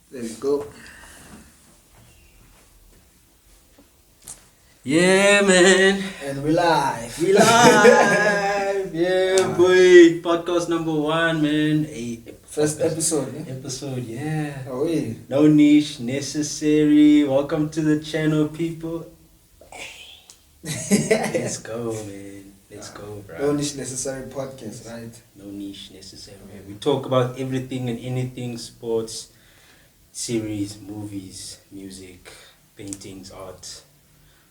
There we go. Yeah, man. And we live. We live. Yeah, boy. Podcast number 1, man. Hey, First episode. episode, yeah. Oh, yeah. No niche necessary. Welcome to the channel, people. Let's go, man. Let's go, bro. No niche necessary podcast, right? No niche necessary. We talk about everything and anything: sports, series, movies, music, paintings, art.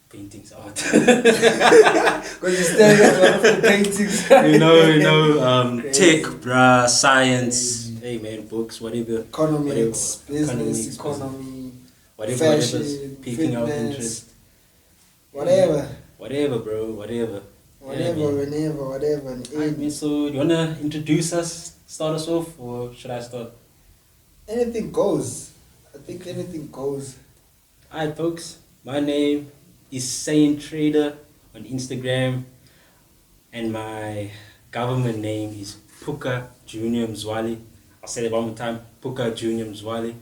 Paintings, art. Because you're staring at one of the paintings. Tech, bruh, science. Hey, man, books, whatever. Economics, business, economy, whatever, fashion, whatever's piquing our interest. Whatever. Whatever, bro, whatever. Whatever, Yeah, whenever, whatever. Alright, man, so you wanna introduce us, start us off, or should I start? Anything goes. I think anything goes. Alright, folks, my name is Sane Trader on Instagram, and my government name is Puka Junior Mzwali. I'll say it one more time, Puka Junior Mzwali.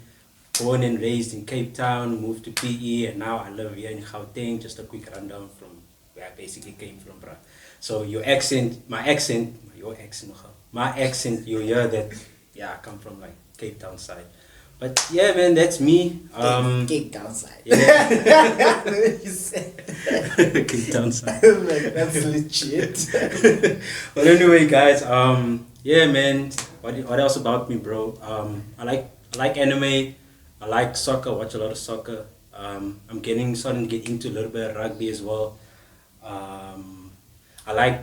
Born and raised in Cape Town, moved to PE, and now I live here in Gauteng. Just a quick rundown from where I basically came from, bruh. So your accent, my accent, you hear that, yeah, I come from like Cape Town side. But yeah, man, that's me. Cape Town side. Yeah. You said Cape Town side. like, that's legit. But anyway, guys, yeah, man, what else about me, bro? I like anime. I like soccer. Watch a lot of soccer. I'm starting to get into a little bit of rugby as well. I like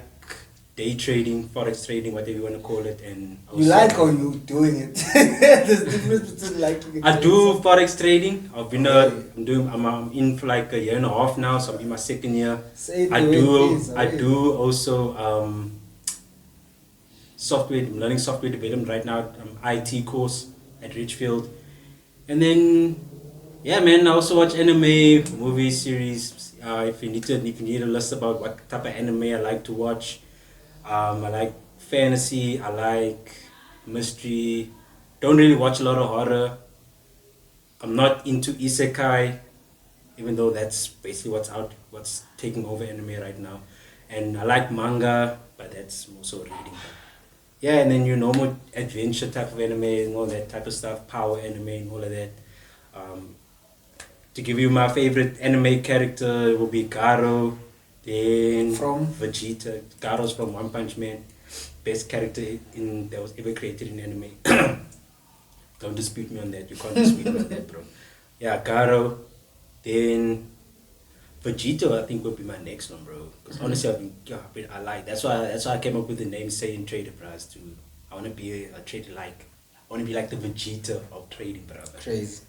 day trading, forex trading, whatever you want to call it, and You like how you doing it. There's difference between liking it. I do forex trading. I'm in for like a year and a half now, so I'm in my second year. Say it I the way do it is, I do also software. I'm learning software development right now. IT course at Richfield, and then yeah, man. I also watch anime, movie series. If you need a list about what type of anime I like to watch, I like fantasy. I like mystery. Don't really watch a lot of horror. I'm not into isekai, even though that's basically what's taking over anime right now. And I like manga, but that's also reading. Yeah, and then your normal adventure type of anime and all that type of stuff, power anime and all of that. To give you my favorite anime character, it will be Garo, then From? Vegeta. Garo's from One Punch Man, best character that was ever created in anime. Don't dispute me on that. You can't dispute me on that, bro. Yeah, Garo, then Vegito. I think will be my next one, bro. Because honestly, I like. That's why I came up with the name Saiyan Trader, bro. I want to be a trader like. I want to be like the Vegeta of trading, bro. Crazy.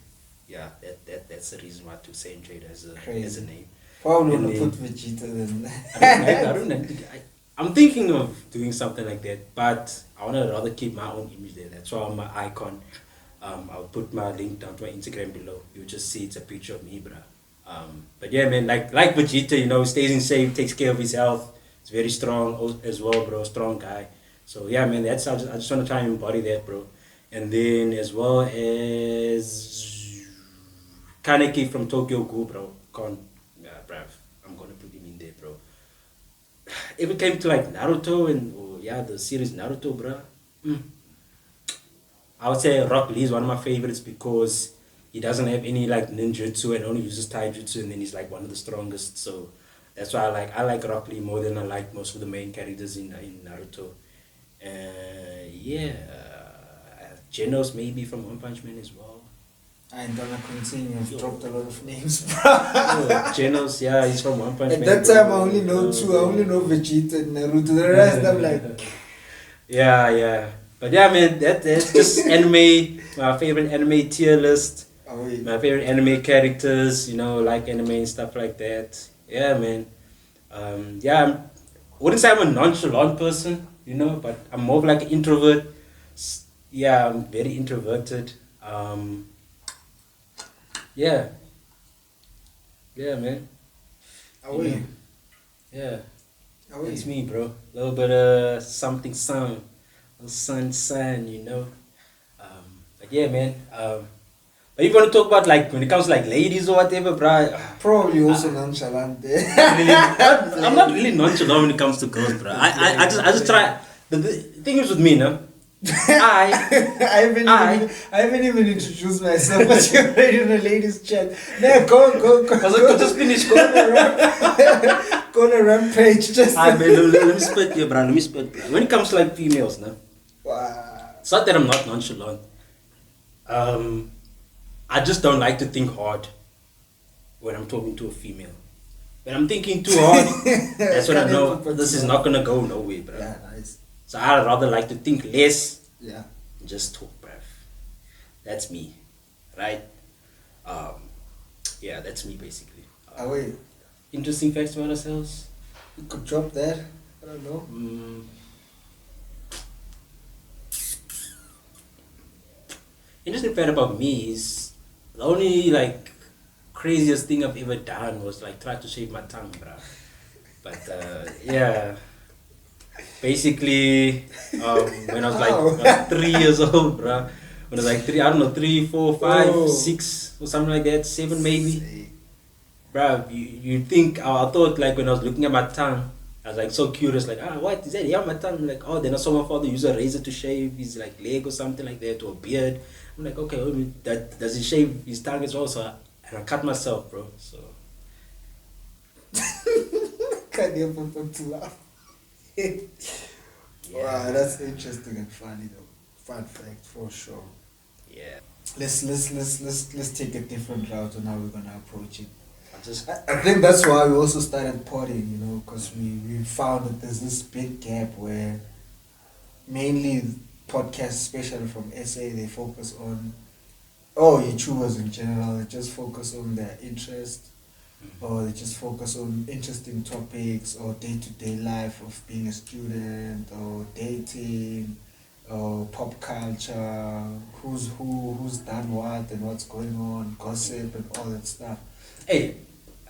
Yeah, that's the reason why I took Saiyan Trader as a name. Probably And want to then- put Vegeta then. I don't know. I'm thinking of doing something like that, but I want to rather keep my own image there. That's why on my icon, I'll put my link down to my Instagram below. You'll just see it's a picture of me, bruh. But yeah, man, like Vegeta, stays in shape, takes care of his health. He's very strong as well, bro. Strong guy. So yeah, man, I just want to try and embody that, bro. And then as well as Kaneki from Tokyo Ghoul, bro. Bruv, I'm gonna put him in there, bro. If it came to like Naruto the series Naruto, bro, I would say Rock Lee is one of my favorites because he doesn't have any like ninjutsu and only uses taijutsu, and then he's like one of the strongest. So that's why I like Rock Lee more than I like most of the main characters in Naruto. Yeah, Genos maybe from One Punch Man as well. I ain't gonna continue. I've dropped a lot of names, bro. Genos, yeah, he's from One Punch At Man. that time, I only know two. I only know Vegeta and Naruto. The rest, I'm like, Yeah. But yeah, man, that's just anime, my favorite anime tier list. oh wait. My favorite anime characters, like anime and stuff like that. Yeah, man. I wouldn't say I'm a nonchalant person, but I'm more of like an introvert. Yeah, I'm very introverted. Yeah, man. Oh wait. Yeah, Oh that's wait. me, bro. A little bit of something, sun, little sun, But yeah, man. But if you want to talk about like when it comes to like ladies or whatever, bruh, Probably also nonchalant there. I'm not really nonchalant when it comes to girls, bruh. I just try. The thing is with me, no. I haven't even introduced myself, but you're already in a ladies' chat. No, go. Just finish. Go on a rampage. Just. Let me spit here, bruh. Let me spit. Bruh. When it comes to like females, no. Wow. It's not that I'm not nonchalant. I just don't like to think hard when I'm talking to a female. When I'm thinking too hard, that's when I know this is not gonna go nowhere, bro. Yeah, nice. So I'd rather like to think less. Yeah. And just talk, bruv. That's me, right? Yeah, that's me basically. Wait. Interesting facts about ourselves. You could drop that. I don't know. Interesting fact about me is the only like craziest thing I've ever done was like try to shave my tongue, bruh. But yeah, basically when I was like 3 years old, bruh. When I was like 3, I don't know, 3, 4, 5, 6 or something like that, 7 maybe. Bruh, you think, I thought like when I was looking at my tongue, I was like so curious, like, what is that? Yeah, my tongue. I'm like, oh, then I saw my father use a razor to shave his like leg or something like that, or a beard. I'm like, okay, does he shave his tongue as well? And I cut myself, bro. So. Can't help but to laugh. Wow, that's interesting and funny though. Fun fact for sure. Yeah. Let's take a different route on how we're gonna approach it. I think that's why we also started potting, you know, because we found that there's this big gap where mainly podcasts, especially from SA, they focus on, YouTubers in general, they just focus on their interest, or they just focus on interesting topics or day-to-day life of being a student or dating or pop culture, who's done what and what's going on, gossip and all that stuff. Hey,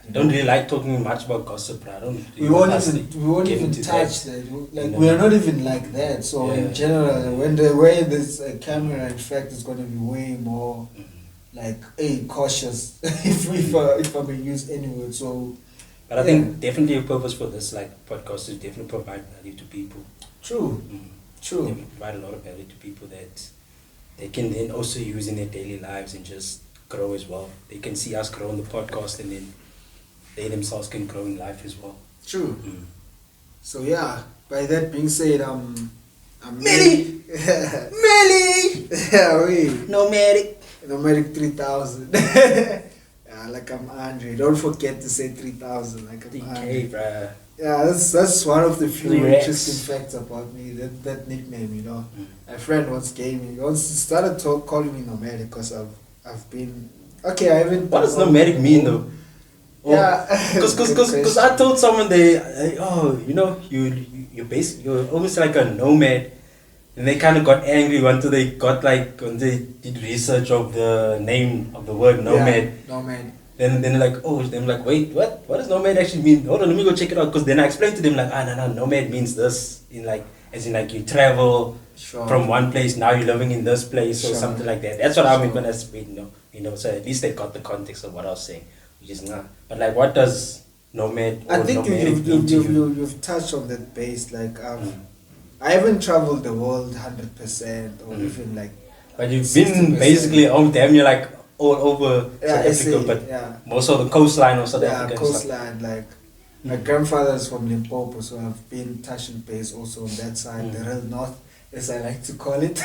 I don't really like talking much about gossip, bro. We won't even touch that. Like, we are not even like that. So in general, when the way this camera, in fact, is going to be way more like cautious if I may use any word. So, but I think definitely a purpose for this like podcast is definitely provide value to people. True. True. They provide a lot of value to people that they can then also use in their daily lives and just grow as well. They can see us grow on the podcast, and then they themselves can grow in life as well. True. So yeah, by that being said, I'm Melly! Melly! Yeah, we Nomadic 3000. Yeah, like I'm Andre. Don't forget to say 3000 like I'm Andre. Bruh. Yeah, that's one of the few interesting facts about me, that nickname, you know. My friend once gave me, started calling me nomadic because I've been, I haven't. What does nomadic mean though? Yeah, because I told someone you're almost like a nomad, and they kind of got angry when they did research of the name of the word nomad. Yeah, nomad. Then they're like, wait, what does nomad actually mean? Hold on, let me go check it out. Because then I explained to them like, no, nomad means this, as in you travel from one place, now you're living in this place or something like that. That's what I meant when I said, so at least they got the context of what I was saying, which is not. But like, what does nomad? I think you've touched on that base. Like, I haven't traveled the world 100% or even like. But you've been basically damn near like all over South Africa, but most of the coastline of South Africa. Yeah, coastline. Like, my grandfather is from Limpopo, so I've been touching base also on that side, the real north, as I like to call it.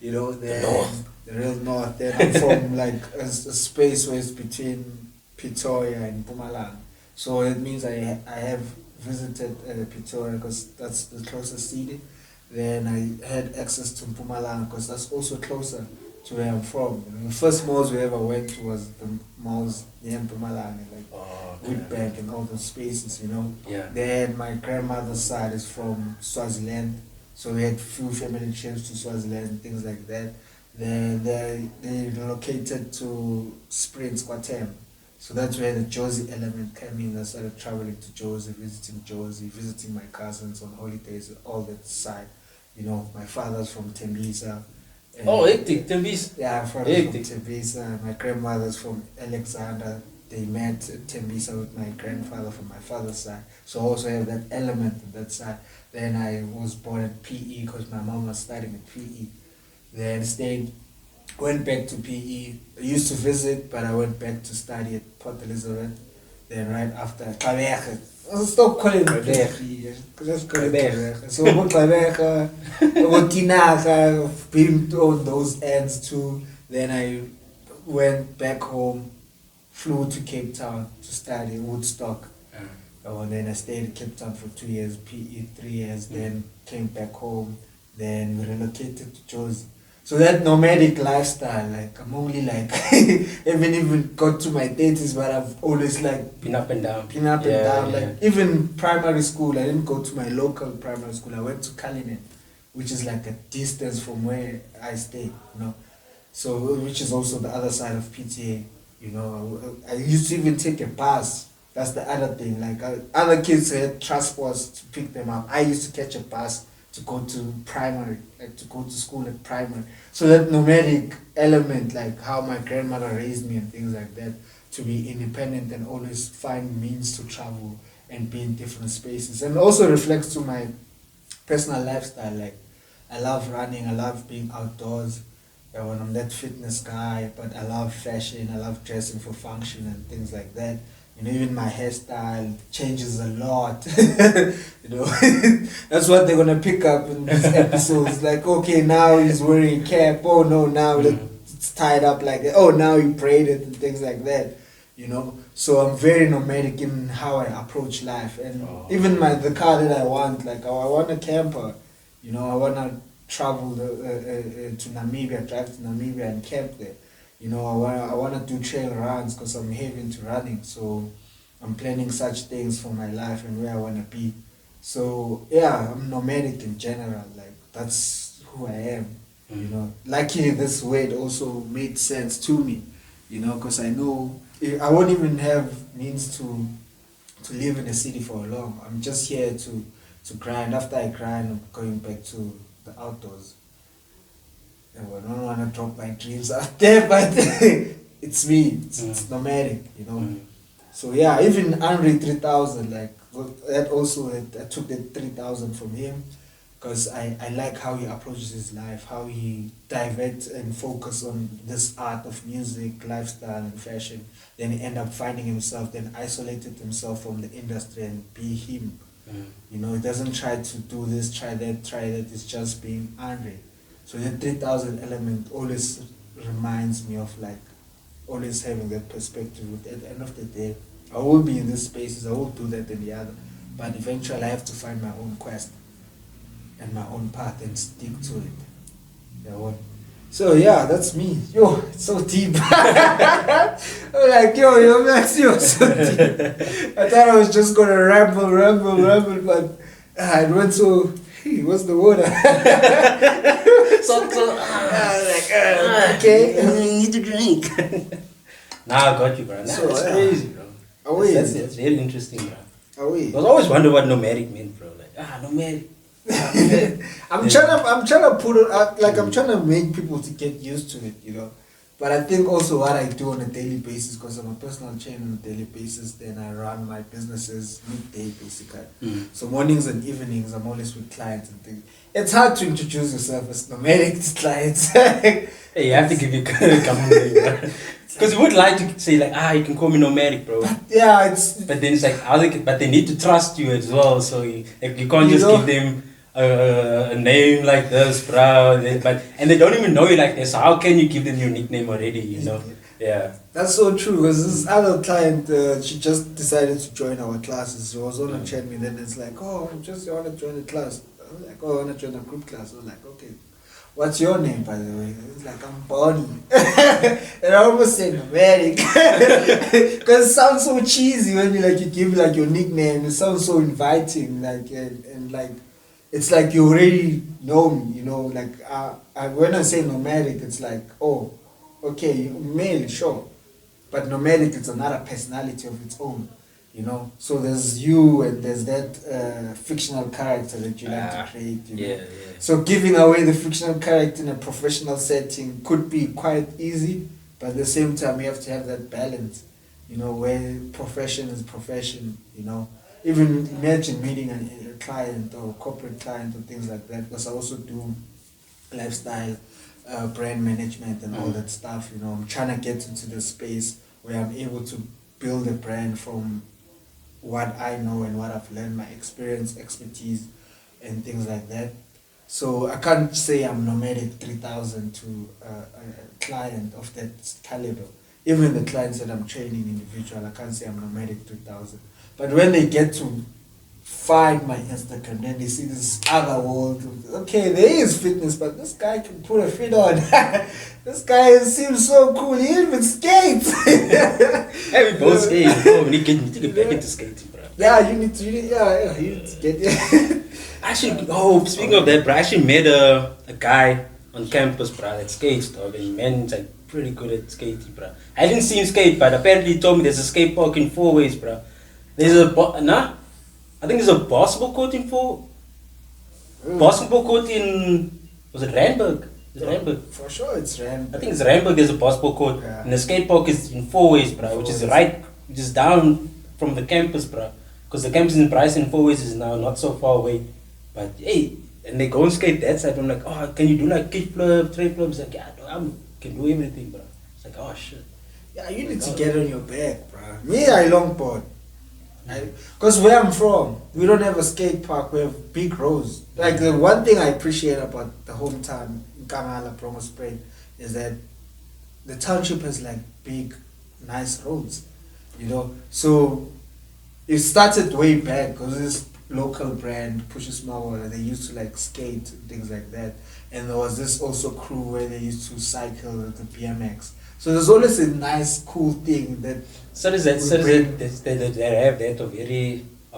You know, the real north. Then I'm from like a space where it's between Pretoria and Mpumalanga. So it means I have visited Pretoria because that's the closest city. Then I had access to Mpumalanga because that's also closer to where I'm from. The first malls we ever went to was the malls near Mpumalanga, like Witbank and all those spaces, you know. Yeah. Then my grandmother's side is from Swaziland, so we had few family trips to Swaziland and things like that. Then they relocated to Springs, Kwatem. So that's where the Jozi element came in. I started traveling to Jozi, visiting my cousins on holidays, all that side. You know, my father's from Tembisa. Oh, hectic, Tembisa. Yeah, I'm from Hectic. Tembisa. My grandmother's from Alexander. They met at Tembisa with my grandfather from my father's side. So I also have that element on that side. Then I was born at PE because my mom was studying at PE. Then stayed, went back to PE. I used to visit, but I went back to study at Port Elizabeth. Then right after Kaleche. Stop calling it Kaleche. Just call it Kaleche. So Kaleche, Tinaga, I've been on those ends too. Then I went back home, flew to Cape Town to study Woodstock. And then I stayed in Cape Town for 2 years, PE 3 years, then came back home, then we relocated to Jozi. So that nomadic lifestyle, like I'm only like, haven't even got to my 30s, but I've always like Been up and down. been up and down. Like even primary school, I didn't go to my local primary school. I went to Kalinin, which is like a distance from where I stay, you know. So which is also the other side of PTA, you know. I used to even take a bus. That's the other thing. Like other kids had transports to pick them up. I used to catch a bus to go to primary, like to go to school at primary. So that nomadic element, like how my grandmother raised me and things like that, to be independent and always find means to travel and be in different spaces. And also reflects to my personal lifestyle. Like I love running, I love being outdoors. When I'm that fitness guy, but I love fashion, I love dressing for function and things like that. You know, even my hairstyle changes a lot. You know, that's what they're gonna pick up in these episodes. Like, okay, now he's wearing a cap. Oh no, now it's tied up like that. Oh, now he braided and things like that. You know, so I'm very nomadic in how I approach life, and even the car that I want, like I want a camper. You know, I wanna travel to Namibia, drive to Namibia and camp there. You know, I wanna do trail runs because I'm heavy into running. So I'm planning such things for my life and where I wanna be. So yeah, I'm nomadic in general. Like that's who I am. You know, luckily this word also made sense to me. You know, because I know I won't even have means to live in a city for long. I'm just here to grind. After I grind, I'm going back to the outdoors. I don't want to drop my dreams out there, but it's me. It's nomadic, you know. So yeah, even Andre 3000, like that also, I took that 3000 from him because I like how he approaches his life, how he diverts and focus on this art of music, lifestyle, and fashion. Then he end up finding himself, then isolated himself from the industry and be him. You know, he doesn't try to do this, try that. It's just being Andre. So the 3000 element always reminds me of like always having that perspective. At the end of the day, I will be in these spaces, I will do that and the other. But eventually I have to find my own quest and my own path and stick to it. Yeah, so yeah, that's me. Yo, it's so deep. I'm like, yo, Max, you're so deep. I thought I was just gonna ramble, but it went so. Hey, what's the water? Okay, you need to drink. Nah, I got you, bro. Nah, So, that's yeah. crazy, bro. That's very interesting, bro. I was always wonder what nomadic meant, bro. Like, nomadic. I'm trying to put it out, like I'm trying to make people to get used to it, you know. But I think also what I do on a daily basis, because I'm a personal trainer on a daily basis, then I run my businesses midday basically. So mornings and evenings I'm always with clients and things. It's hard to introduce yourself as nomadic to clients. Hey, you have to give your company, because you would like to say like, you can call me nomadic, bro. But yeah, But then it's like, but they need to trust you as well. So you can't just give them a name like this, bro. And they don't even know you like this. So how can you give them your nickname already? You know? Yeah. That's so true. Because this other client, she just decided to join our classes. She was on a chat me. Then it's like, I want to join the class. I was like, I want to join a group class. I was like, okay. What's your name, by the way? It's like, I'm Bonnie. And I almost said nomadic. Because it sounds so cheesy when you give like your nickname. It sounds so inviting. And it's like you already know me, you know. Like, when I say nomadic, it's like, oh, okay, male, sure. But nomadic is another personality of its own. you know. So there's you and there's that fictional character that you like to create, you know. Yeah. So giving away the fictional character in a professional setting could be quite easy, but at the same time you have to have that balance, you know, where profession is profession, you know. Even imagine meeting a client or corporate client or things like that, because I also do lifestyle, brand management and all that stuff, you know. I'm trying to get into the space where I'm able to build a brand from what I know and what I've learned, my experience, expertise, and things like that. So I can't say I'm nomadic 3,000 to a client of that caliber. Even the clients that I'm training individual, I can't say I'm nomadic 3,000. But when they get to find my Instagram, then they see this other world. Okay, there is fitness, but this guy can put a fit on. This guy seems so cool. He even skates. Hey, we both skate. Oh, we need to get back into skating, bro. Yeah, you need to get Actually, speaking of that, bro, I actually met a guy on campus, bro, that skates, dog, and man's like pretty good at skating, bro. I didn't see him skate, but apparently he told me there's a skate park in 4 ways, bro. There's I think there's a basketball court in basketball court in, was it Randburg? Is it Randburg? For sure, it's Randburg. I think it's Randburg. There's a basketball court, and the skate park is in 4 ways, bro, which is down from the campus, bro. Because the campus in Bryson 4 ways is now not so far away. But hey, and they go and skate that side. I'm like, oh, can you do like kick flip, tray flips? Like, yeah, I can do everything, bro. It's like, oh shit. Yeah, you need to get on your back, bro. Me, I longboard. Because where I'm from, we don't have a skate park. We have big roads. Like the one thing I appreciate about the hometown in Kamala, Promo Spring, is that the township has like big, nice roads, you know. So it started way back because this local brand, Push a Small Water, they used to like skate and things like that. And there was this also crew where they used to cycle the BMX. So there's always a nice, cool thing that. They have that a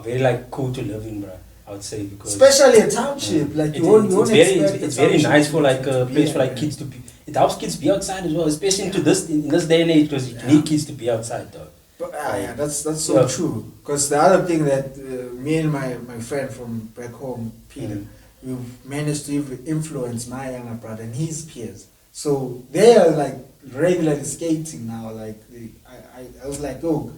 very like cool to live in, bro. I would say, because especially a township, like it's very nice for like a place for like kids to be. It helps kids be outside as well, especially in this day and age, because you need kids to be outside, though. But, yeah, that's so true. Because the other thing that me and my friend from back home, Peter, we've managed to influence my younger brother and his peers. So they are like regularly skating now. Like I was like, oh,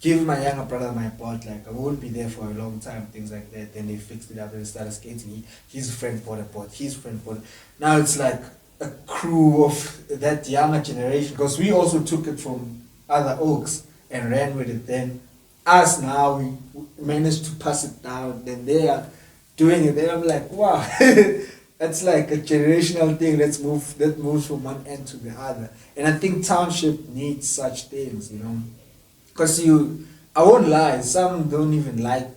give my younger brother my board. Like I won't be there for a long time. Things like that. Then they fixed it up and started skating. His friend bought a board. His friend bought. Now it's like a crew of that younger generation. Because we also took it from other oaks and ran with it. Then us now we managed to pass it down. Then they are doing it. Then I'm like, wow. That's like a generational thing that moves from one end to the other. And I think township needs such things, you know. Because I won't lie, some don't even like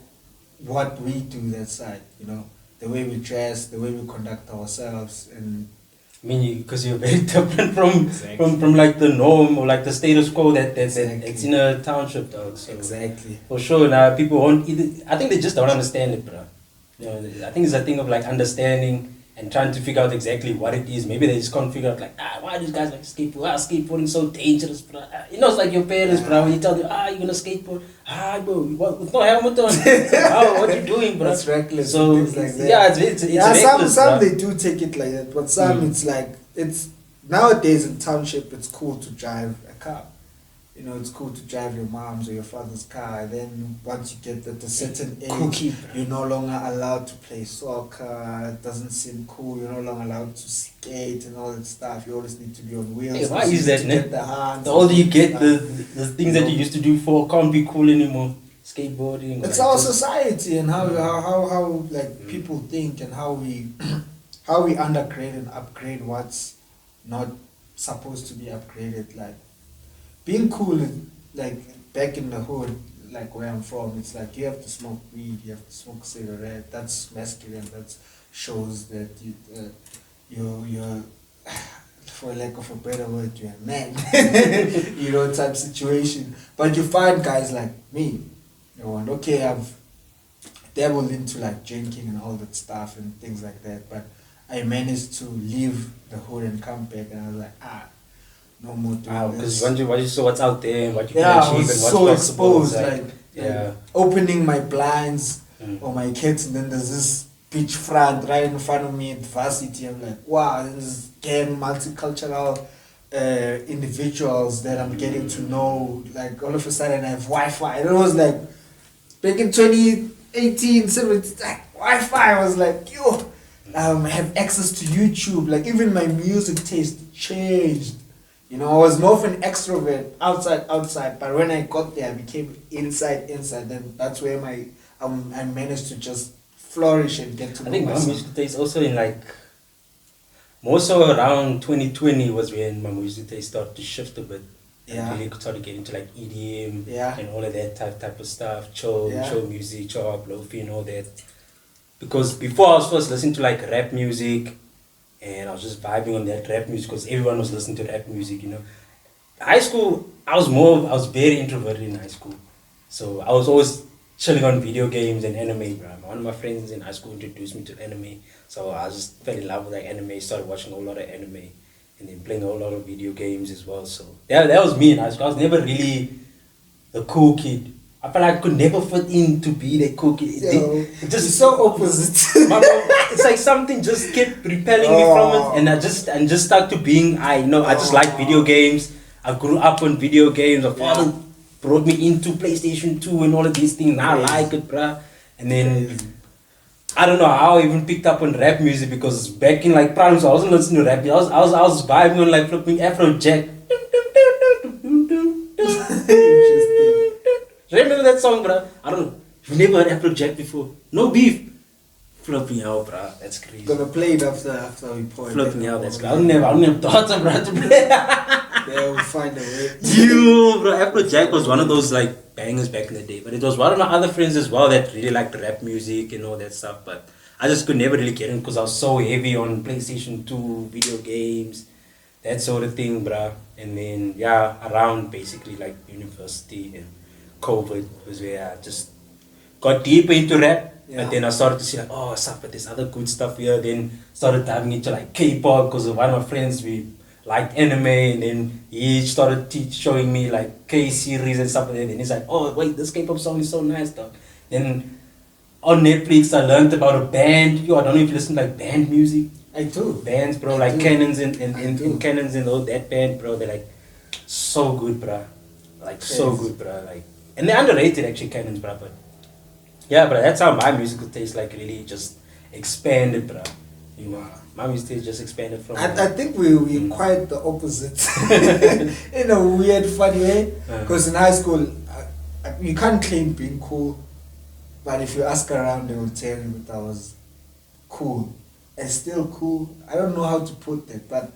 what we do that side, you know. The way we dress, the way we conduct ourselves. And I mean, because you're very different from like the norm or like the status quo that's in a township, dog. So exactly. For sure, now people won't either. I think they just don't understand it, bro. You know, I think it's a thing of like understanding and trying to figure out exactly what it is. Maybe they just can't figure out like, why are these guys like skateboard? Skateboarding is so dangerous, bro. You know, it's like your parents, bro. When you tell them, you're gonna skateboard, bro, with no helmet on. What you doing, bro? That's reckless. So things like that. yeah, it's reckless, some bro. they do take it like that, but some it's like nowadays in township it's cool to drive a car. You know, it's cool to drive your mom's or your father's car. And then once you get at a certain age, you're no longer allowed to play soccer. It doesn't seem cool. You're no longer allowed to skate and all that stuff. You always need to be on wheels. Hey, why is that, man? The older you get, the things that you used to do before can't be cool anymore. Skateboarding. It's our society and how like people think and how we undergrade and upgrade what's not supposed to be upgraded. Like being cool, like back in the hood, like where I'm from, it's like you have to smoke weed, you have to smoke cigarette. That's masculine. That shows that you're for lack of a better word, you're a man. You know, type situation. But you find guys like me, you know, and okay, I've dabbled into like drinking and all that stuff and things like that, but I managed to leave the hood and come back, and I was like, no more doing because this. when you saw what's out there and what you can I achieve was and what's so possible, exposed, like Yeah. Opening my blinds or my kids, and then there's this beach front right in front of me at varsity. I'm like, wow, this is gang multicultural individuals that I'm getting to know. Like all of a sudden I have Wi-Fi. And it was like back in 2018, 17, like Wi-Fi. I was like, yo, I have access to YouTube. Like even my music taste changed. You know, I was more of an extrovert, outside. But when I got there, I became inside. Then that's where I managed to just flourish and get to know I think my myself. music taste also in like more so around 2020 was when my music taste started to shift a bit. Yeah. And really started getting into like EDM Yeah. and all of that type of stuff, chill music, chill up, lofi and all that. Because before I was first listening to like rap music, and I was just vibing on that rap music because everyone was listening to rap music, you know. High school, I was very introverted in high school. So I was always chilling on video games and anime, bro. One of my friends in high school introduced me to anime. So I just fell in love with like anime, started watching a whole lot of anime and then playing a whole lot of video games as well. So that was me in high school. I was never really the cool kid. I felt like I could never fit in to be the cool kid. It just so opposite. It's like something just kept repelling me from it, and I just stuck to being I just like video games. I grew up on video games. My father brought me into PlayStation 2 and all of these things. And I like it, bruh. And then I don't know how I even picked up on rap music because back in like prime, so I wasn't listening to rap. I was vibing on like flipping Afrojack. Interesting. Remember that song, bruh? I don't know. You've never heard Afrojack before? No beef. Flipping out, bruh. That's crazy. Gonna play it after we point. Flipping out, that's crazy. I don't have thoughts, bruh, to play. Yeah, we'll find a way. You, bro, Afrojack was one of those like bangers back in the day. But it was one of my other friends as well that really liked rap music and all that stuff. But I just could never really get in because I was so heavy on PlayStation 2, video games, that sort of thing, bruh. And then, around basically like university and COVID was where I just got deeper into rap. Yeah. But then I started to see like, oh, stuff, but there's other good stuff here. Then started diving into like K-pop because of one of my friends, we liked anime, and then he started showing me like K-series and stuff like that. And he's like, oh, wait, this K-pop song is so nice, dog. Then on Netflix, I learned about a band. I don't know if you listen to like band music. I do. Bands, bro, like Cannons and Cannons and all that band, bro. They're like so good, bro. Like so good, bro. Like, and they're underrated actually, Cannons, bro. But yeah, bro, that's how my musical taste like really just expanded, bro. You know, my music taste just expanded from. I think we're quite the opposite in a weird, funny way. Because in high school, you can't claim being cool, but if you ask around, they will tell you that I was cool and still cool. I don't know how to put that, but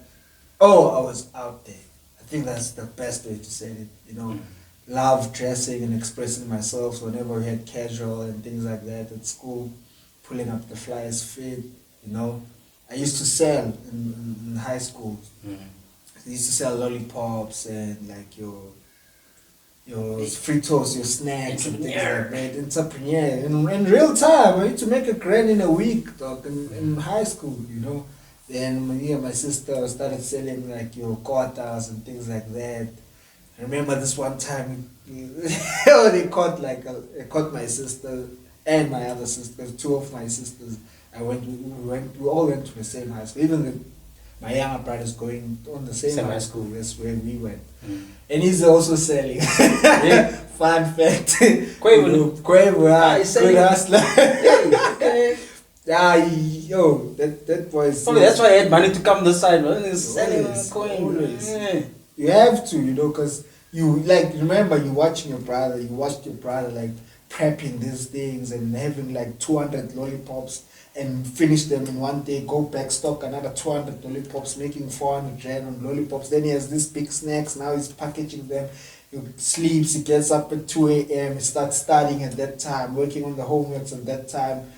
I was out there. I think that's the best way to say it. You know, love dressing and expressing myself. So whenever we had casual and things like that at school, pulling up the flyers fit. You know, I used to sell in high school. I used to sell lollipops and like your Fritos, your snacks and things like that. Entrepreneur. In real time, I used to make $1,000 in a week, dog, in high school, you know. Then me and my sister started selling like your quarters and things like that. I remember this one time, they caught my sister and my other sisters, two of my sisters. We all went to the same high school. Even my younger brother's going on the same high school as where we went. And he's also selling. Fun fact. Quavo, good hustler. That boy's. Probably that's why I had money to come this side, man. He's selling coin. Always. Yeah. You have to, you know, because you remember you watched your brother like prepping these things and having like 200 lollipops and finish them in one day, go back, stock another 200 lollipops, making 400 rand on lollipops. Then he has these big snacks, now he's packaging them. He sleeps, he gets up at 2 a.m., he starts studying at that time, working on the homeworks at that time.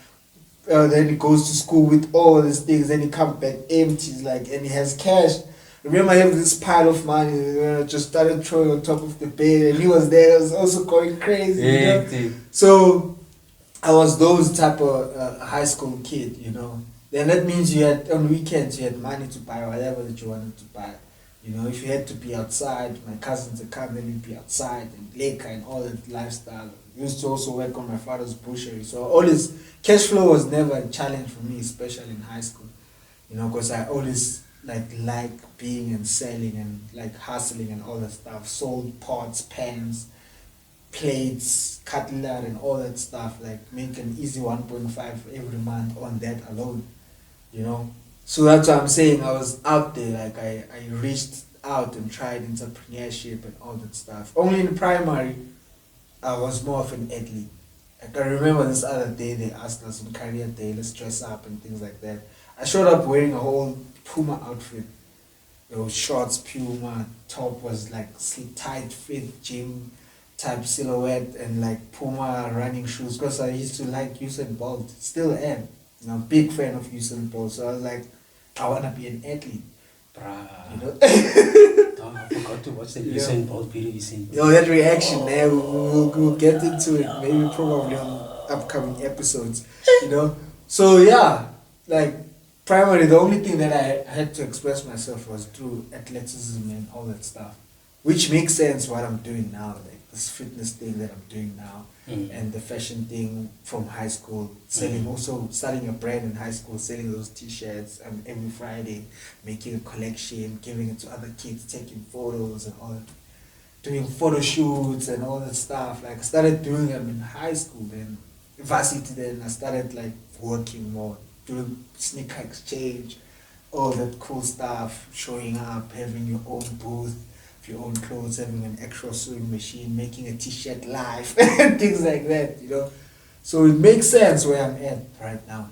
Then he goes to school with all these things, then he comes back empty, and he has cash. Remember having this pile of money, just started throwing on top of the bed, and he was there, he was also going crazy. Yeah, you know? So I was those type of high school kid, you know. Then that means you had, on weekends, you had money to buy whatever that you wanted to buy. You know, if you had to be outside, my cousins would come, then we'd be outside and lake and all that lifestyle. I used to also work on my father's butchery. So always, cash flow was never a challenge for me, especially in high school. You know, because I always like being and selling and like hustling and all that stuff. Sold pots, pans, plates, cutlery and all that stuff. Like make an easy 1.5 every month on that alone. You know. So that's what I'm saying. I was out there, like I reached out and tried entrepreneurship and all that stuff. Only in primary, I was more of an athlete. Like I remember this other day they asked us on career day, let's dress up and things like that. I showed up wearing a whole Puma outfit. It was shorts, Puma, top was like tight fit gym type silhouette and like Puma running shoes because I used to like Usain Bolt, still am. You know, big fan of Usain Bolt. So I was like, I wanna be an athlete. Bruh. You know? Oh, I forgot to watch the Usain Bolt video. You know, that reaction there, we'll get into it maybe probably on upcoming episodes. You know? So yeah, like primarily the only thing that I had to express myself was through athleticism and all that stuff. Which makes sense what I'm doing now, like this fitness thing that I'm doing now. And the fashion thing from high school, selling also starting a brand in high school, selling those t-shirts every Friday, making a collection, giving it to other kids, taking photos and all that, doing photo shoots and all that stuff. Like I started doing them in high school, then varsity, then I started like working more, doing sneaker exchange, all that cool stuff, showing up, having your own booth, your own clothes, having an actual sewing machine, making a t-shirt live, and things like that, you know. So it makes sense where I'm at right now.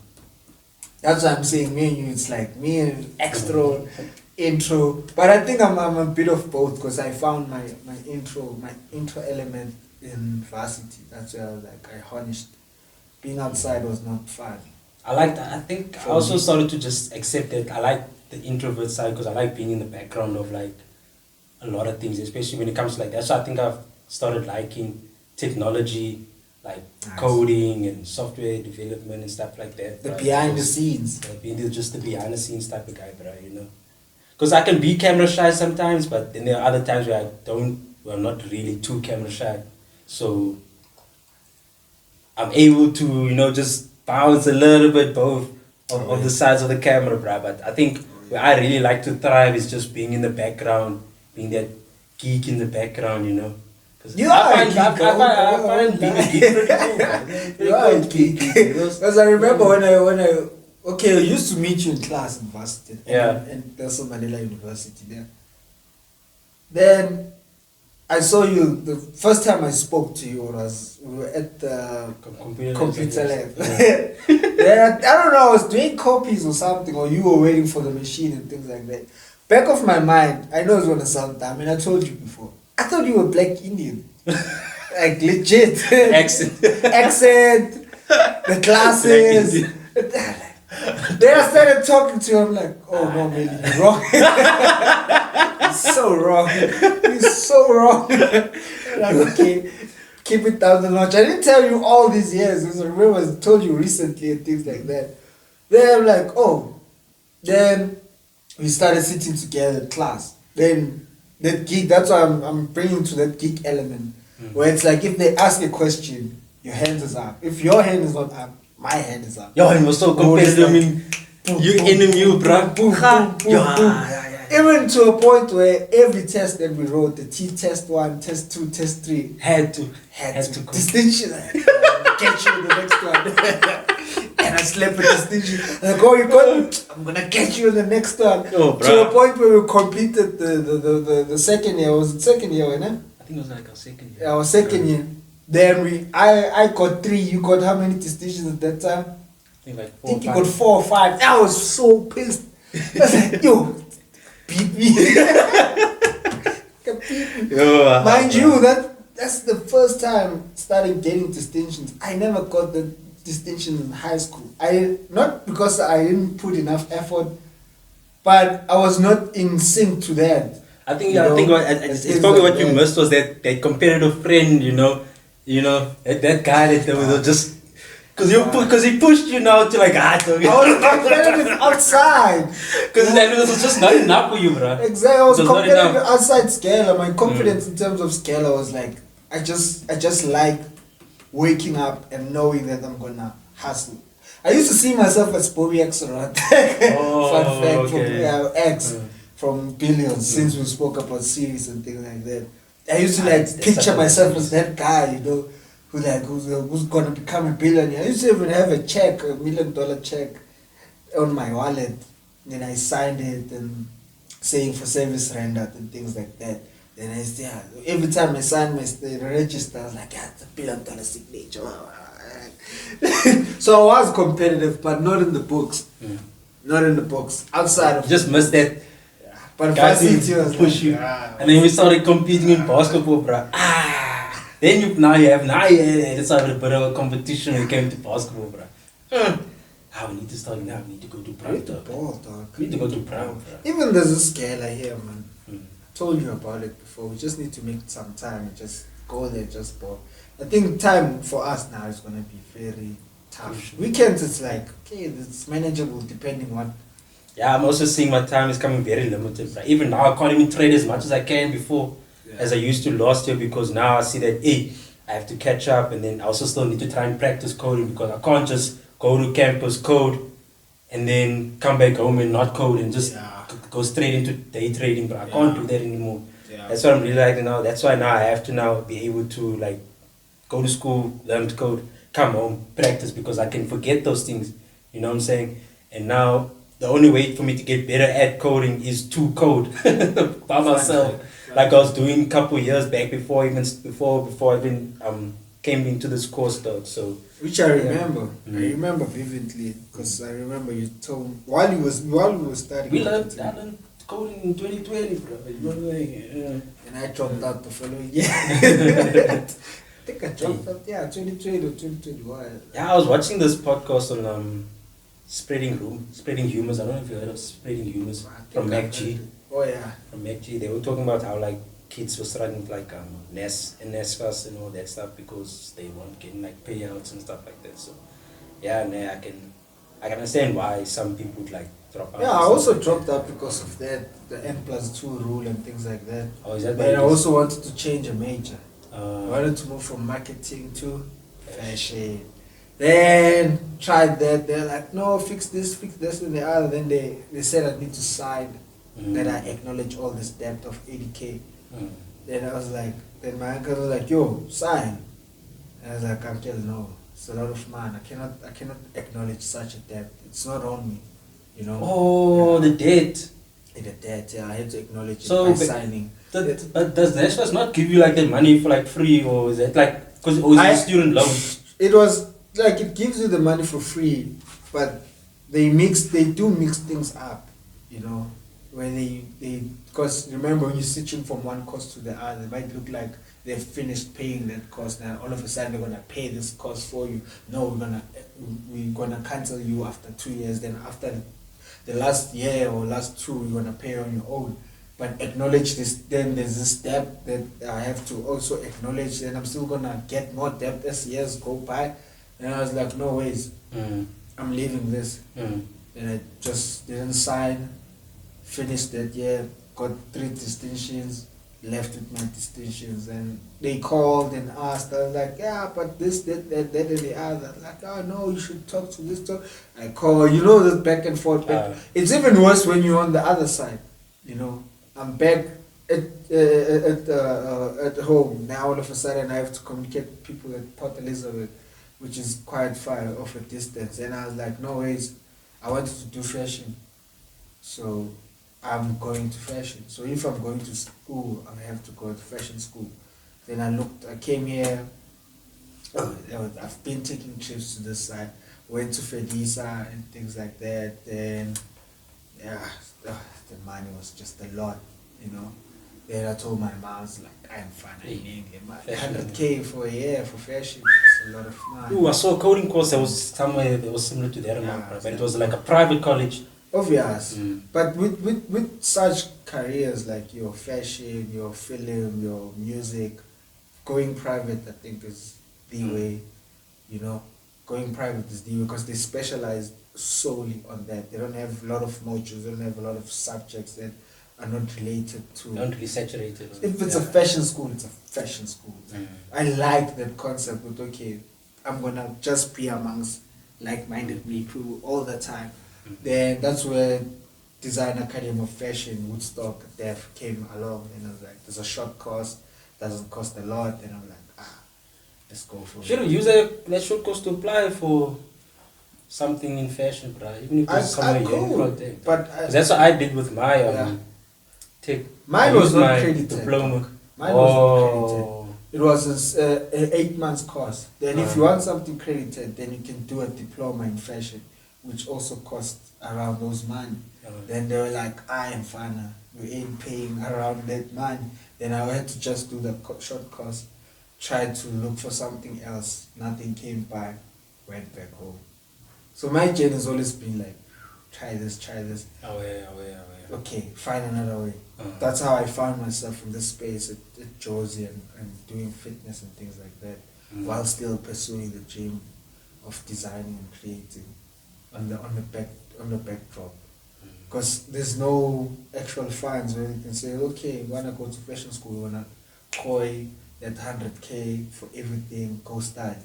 That's what I'm saying, me and you, it's like me and extra intro. But I think I'm a bit of both because I found my intro element in varsity. That's where I was like, I harnessed. Being outside was not fun. I like that. I think I also started to just accept that I like the introvert side because I like being in the background of like a lot of things, especially when it comes to like that. So I think I've started liking technology, like coding and software development and stuff like that. The behind the scenes. Being just the behind the scenes type of guy, bro, you know. Because I can be camera shy sometimes, but then there are other times where I'm not really too camera shy. So I'm able to, you know, just bounce a little bit both of the sides of the camera, bro. But I think where I really like to thrive is just being in the background, being that geek in the background, you know. I find being a geek pretty cool. You are a geek. Because I remember when I used to meet you in class in varsity. And Nelson Mandela University there. Then I saw you, the first time I spoke to you was, we were at the computer lab. Yeah, I don't know, I was doing copies or something, or you were waiting for the machine and things like that. Back of my mind, I know it's gonna sound dumb, and I told you before, I thought you were Black Indian. Like legit. Accent, the glasses. Then I started talking to him like, oh no, man, you're wrong. You're so wrong. You're so wrong. Like, okay, keep it down the notch. I didn't tell you all these years, because I remember I told you recently and things like that. Then I'm like, oh. Then we started sitting together in class. Then that geek, that's why I'm bringing to that geek element. Where it's like if they ask a question, your hand is up. If your hand is not up, my hand is up. Yo, and we're so competitive. I mean, you enemy, bro. Even to a point where every test that we wrote, the test 1, test 2, test 3, had to distinction. Catch you in the next one. And I slept with distinction. Like, oh, you got me. I'm gonna catch you in the next one. Oh, to a point where we completed the second year. Was it second year, wasn't it? I think it was like our second year. Yeah, our second year. Then I got 3. You got how many distinctions at that time? I think like 4 I think you got 4 or 5. I was so pissed. I was like, yo, beat me. Mind you, that's the first time starting getting distinctions. I never got the distinction in high school. Not because I didn't put enough effort, but I was not in sync to that. I think it's probably what you missed was that competitive friend, you know, that guy that was just. Because he pushed you now to like, I was competitive outside. Because it was just not enough for you, bro. Exactly, I was It was not competitive enough. outside Scalar. My confidence in terms of Scalar was like, I just like waking up and knowing that I'm gonna hustle. I used to see myself as Bobby X around. Fun fact from X from Billions, since we spoke about series and things like that. I used to like picture myself as that guy, who's gonna become a billionaire. I used to even have a check, $1 million check on my wallet. Then I signed it and saying for service rendered and things like that. Then every time I signed my register, I was like, it's $1 billion signature. So I was competitive, but not in the books. Not in the books. Outside of Just missed that. But varsity was push like, you. And then we started competing in basketball, bro. Then you it's a bit of a competition when it came to basketball, bro. We need to start now. We need to go to Prague. We need to go to Prague, bro. Even there's a scaler here, man. Told you about it before. We just need to make some time and just go there, just ball. I think time for us now is gonna be very tough. Weekends, it's like it's manageable depending on. Yeah, I'm also seeing my time is coming very limited. Bro. Even now, I can't even trade as much as I can before, as I used to last year, because now I see that I have to catch up, and then I also still need to try and practice coding, because I can't just go to campus, code, and then come back home and not code and just go straight into day trading. But I can't do that anymore. That's what I'm realizing now. That's why now I have to now be able to like go to school, learn to code, come home, practice, because I can forget those things. You know what I'm saying? And now the only way for me to get better at coding is to code by myself. Like I was doing a couple of years back before I even came into this course though. So which I remember. I remember vividly, because I remember you told me while we were studying. I learned coding in 2020, bro. And I dropped out the following year. I think I dropped out, 2020 or 2021. Yeah, I was watching this podcast on spreading humors. I don't know if you heard of spreading humors from MacG. Oh yeah. From MacG, they were talking about how like kids were struggling with like N-NASFAS and all that stuff because they weren't getting like payouts and stuff like that. So I can understand why some people would like drop out. Yeah, I also dropped out because of that, the N+2 rule and things like that. Oh, is that? But I also wanted to change a major. I wanted to move from marketing to fashion. Then tried that. They're like, no, fix this and the other. Then they said I need to sign that I acknowledge all this debt of 80K. Then I was like, then my uncle was like, yo, sign. And I was like, Uncle, no, it's a lot of money. I cannot acknowledge such a debt. It's not on me, you know. Oh, the debt. The debt, I had to acknowledge it by signing. But does NASFAS not give you like the money for like free, or is it like because it was a student loan? It was like it gives you the money for free, but they do mix things up, you know, where they because remember when you're switching from one course to the other, it might look like they've finished paying that course, now all of a sudden they're gonna pay this course for you. No, we're gonna cancel you after 2 years. Then after the last year or last two, you're gonna pay on your own. But acknowledge this. Then there's this debt that I have to also acknowledge. Then I'm still gonna get more debt as years go by. And I was like, no ways, I'm leaving this. And I just didn't sign. Finished that year, got 3 distinctions, left with my distinctions, and they called and asked. I was like, but this, that, and the other. Like, oh no, you should talk to this. I call, this back and forth. It's even worse when you're on the other side. I'm back at home now. All of a sudden, I have to communicate with people at Port Elizabeth, which is quite far off a distance. And I was like, no ways. I wanted to do fashion, so I'm going to fashion. So if I'm going to school, I have to go to fashion school. Then I came here. I've been taking trips to this side. Went to Fedisa and things like that. Then, the money was just a lot, Then I told my mom, I was like, I'm finding 100K for a year for fashion. It's a lot of money. Ooh, I saw a coding course that was somewhere that was similar to that amount, but it was like a private college. Obvious. But with such careers like your fashion, your film, your music, going private, I think is the way, going private is deep because they specialize solely on that. They don't have a lot of modules, they don't have a lot of subjects that are not related to. Don't be saturated. If it's a fashion school, it's a fashion school. Mm. I like that concept with, okay, I'm gonna just be amongst like-minded people all the time. Then that's where Design Academy of Fashion, Woodstock, DEF came along, and I was like, there's a short course, doesn't cost a lot, and I'm like, let's go for Should it. have used that short course to apply for something in fashion, bro. Even if it's somewhere here. But that's what I did with my tech. Mine was not credited. Diploma. Mine was not credited. It was an 8 months course. Then if you want something credited, then you can do a diploma in fashion, which also costs around those money. Then they were like, I am fana, we ain't paying around that money. Then I had to just do the short course, tried to look for something else, nothing came by, went back home. So my journey has always been like, try this. Away. Okay, find another way. That's how I found myself in this space at Josie and doing fitness and things like that, while still pursuing the dream of designing and creating on the backdrop. Because there's no actual funds where you can say, okay, you wanna go to fashion school, you wanna koi that 100K for everything, go study.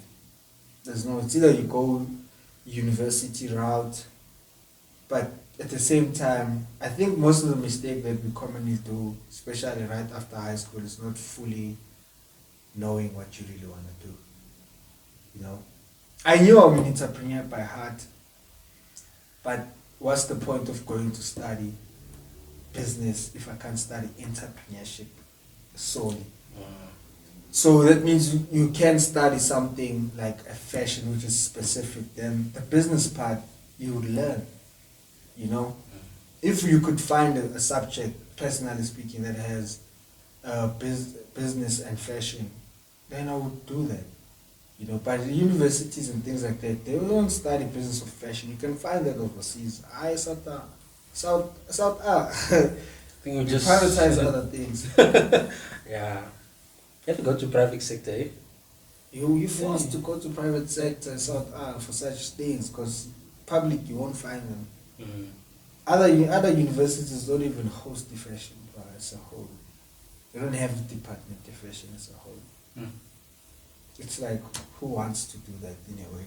There's no, it's either you go university route, but at the same time, I think most of the mistake that we commonly do, especially right after high school, is not fully knowing what you really want to do. You know, I knew I'm an entrepreneur by heart, but what's the point of going to study business if I can't study entrepreneurship solely? So that means you can study something like a fashion which is specific, then the business part you would learn. You know, if you could find a subject, personally speaking, that has business and fashion, then I would do that. You know, but the universities and things like that, they don't study business or fashion. You can find that overseas. South I think we just prioritize other things. Yeah. You have to go to private sector, eh? You forced to go to private sector, South for such things, because public you won't find them. Other universities don't even host the fashion as a whole. They don't have the department of fashion as a whole. It's like, who wants to do that in a way?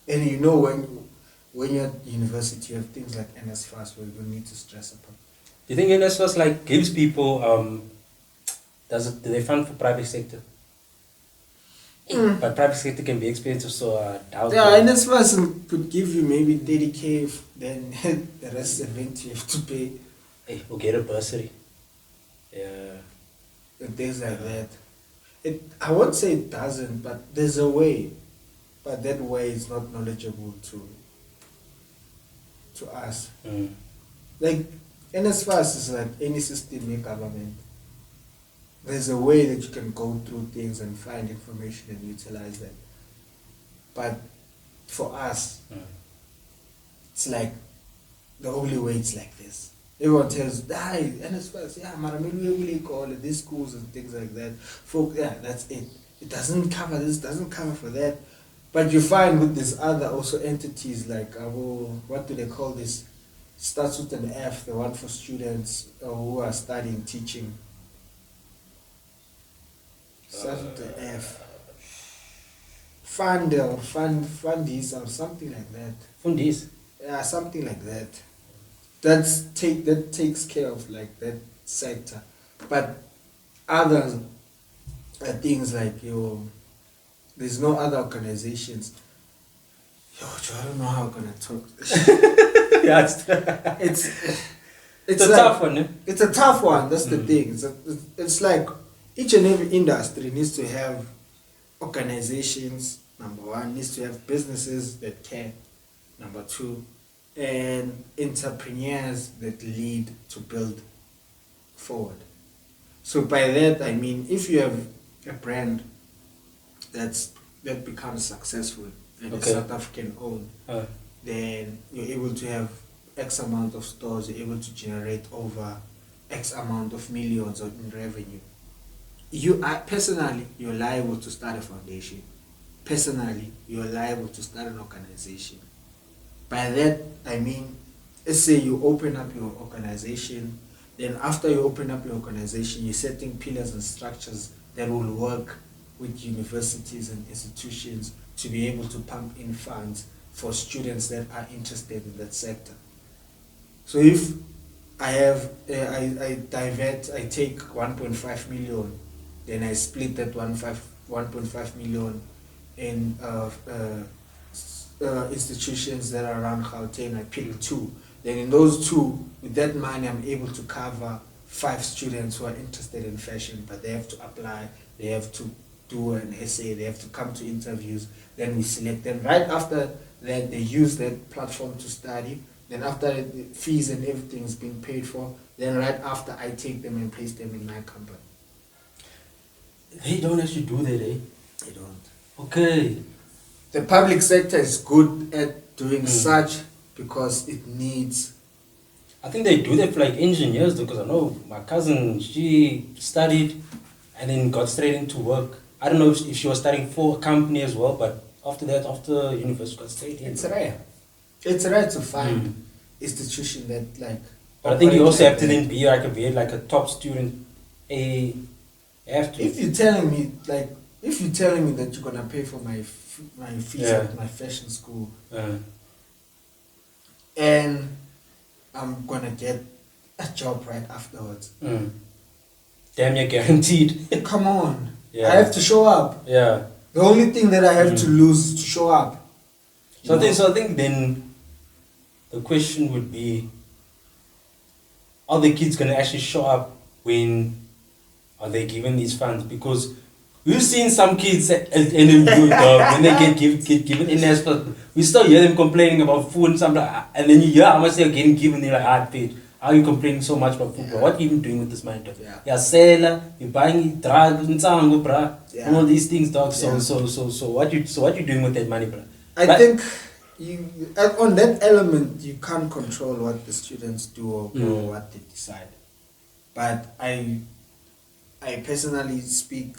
And you know, when you're at university, you have things like N-NASFAS where you don't need to stress about. Do you think N-NASFAS like gives people do they fund for private sector? But private sector can be expensive, so doubt. Yeah, N-NASFAS could give you maybe 30K, then the rest of it you have to pay. Hey, or get a bursary. Yeah. And things like that. I won't say it doesn't, but there's a way. But that way is not knowledgeable to us. Like N-NASFAS is like any system in government. There's a way that you can go through things and find information and utilize that. But for us, it's like the only way it's like this. Everyone tells, N-NASFAS, yeah, Maramili call it, these schools and things like that. Folk, yeah, that's it. It doesn't cover this, doesn't cover for that. But you find with these other also entities like, what do they call this? Starts with an F, the one for students who are studying teaching. Starts with the F. Fundis or something like that. Fundis? Yeah, something like that. That takes care of like that sector. But other things like there's no other organizations. I don't know how I'm gonna talk. Yeah, it's a like, tough one. Eh? It's a tough one. That's the thing. It's like each and every industry needs to have organizations. Number one, needs to have businesses that care. Number two, and entrepreneurs that lead to build forward. So by that I mean, if you have a brand that becomes successful and is South African owned, then you're able to have X amount of stores, you're able to generate over X amount of millions in revenue. Personally, you're liable to start a foundation. personally, you're liable to start an organization. By that, I mean, let's say you open up your organization, then after you open up your organization, you're setting pillars and structures that will work with universities and institutions to be able to pump in funds for students that are interested in that sector. So if I have, I take 1.5 million, then I split that 1.5 million in institutions that are around Gauteng. I pick two. Then in those two, with that money, I'm able to cover 5 students who are interested in fashion, but they have to apply, they have to do an essay, they have to come to interviews, then we select them. Right after that, they use that platform to study. Then after the fees and everything's been paid for, then right after I take them and place them in my company. They don't actually do that, eh? They don't. Okay. The public sector is good at doing such because it needs. I think they do that for like engineers, because I know my cousin, she studied and then got straight into work. I don't know if she was studying for a company as well, but after that, after university, got straight in. It's rare. It's rare to find institution that like. But I think you also have to then be like a top student. You have to. If you're telling me that you're gonna pay for my fees at my fashion school, and I'm gonna get a job right afterwards. Damn, you're guaranteed. Come on. Yeah. I have to show up. Yeah. The only thing that I have to lose is to show up. So I think then the question would be, are the kids going to actually show up when are they given these funds? Because we've seen some kids when they get given N-NASFAS, we still hear them complaining about food and something, and then you hear how much they're getting given, they're like, hard paid. How are you complaining so much about food, bro? What are you even doing with this money, dog? You're selling, you're buying drugs, and all these things, dog. So what you doing with that money, bro? I think on that element you can't control what the students do or what they decide. But I personally speak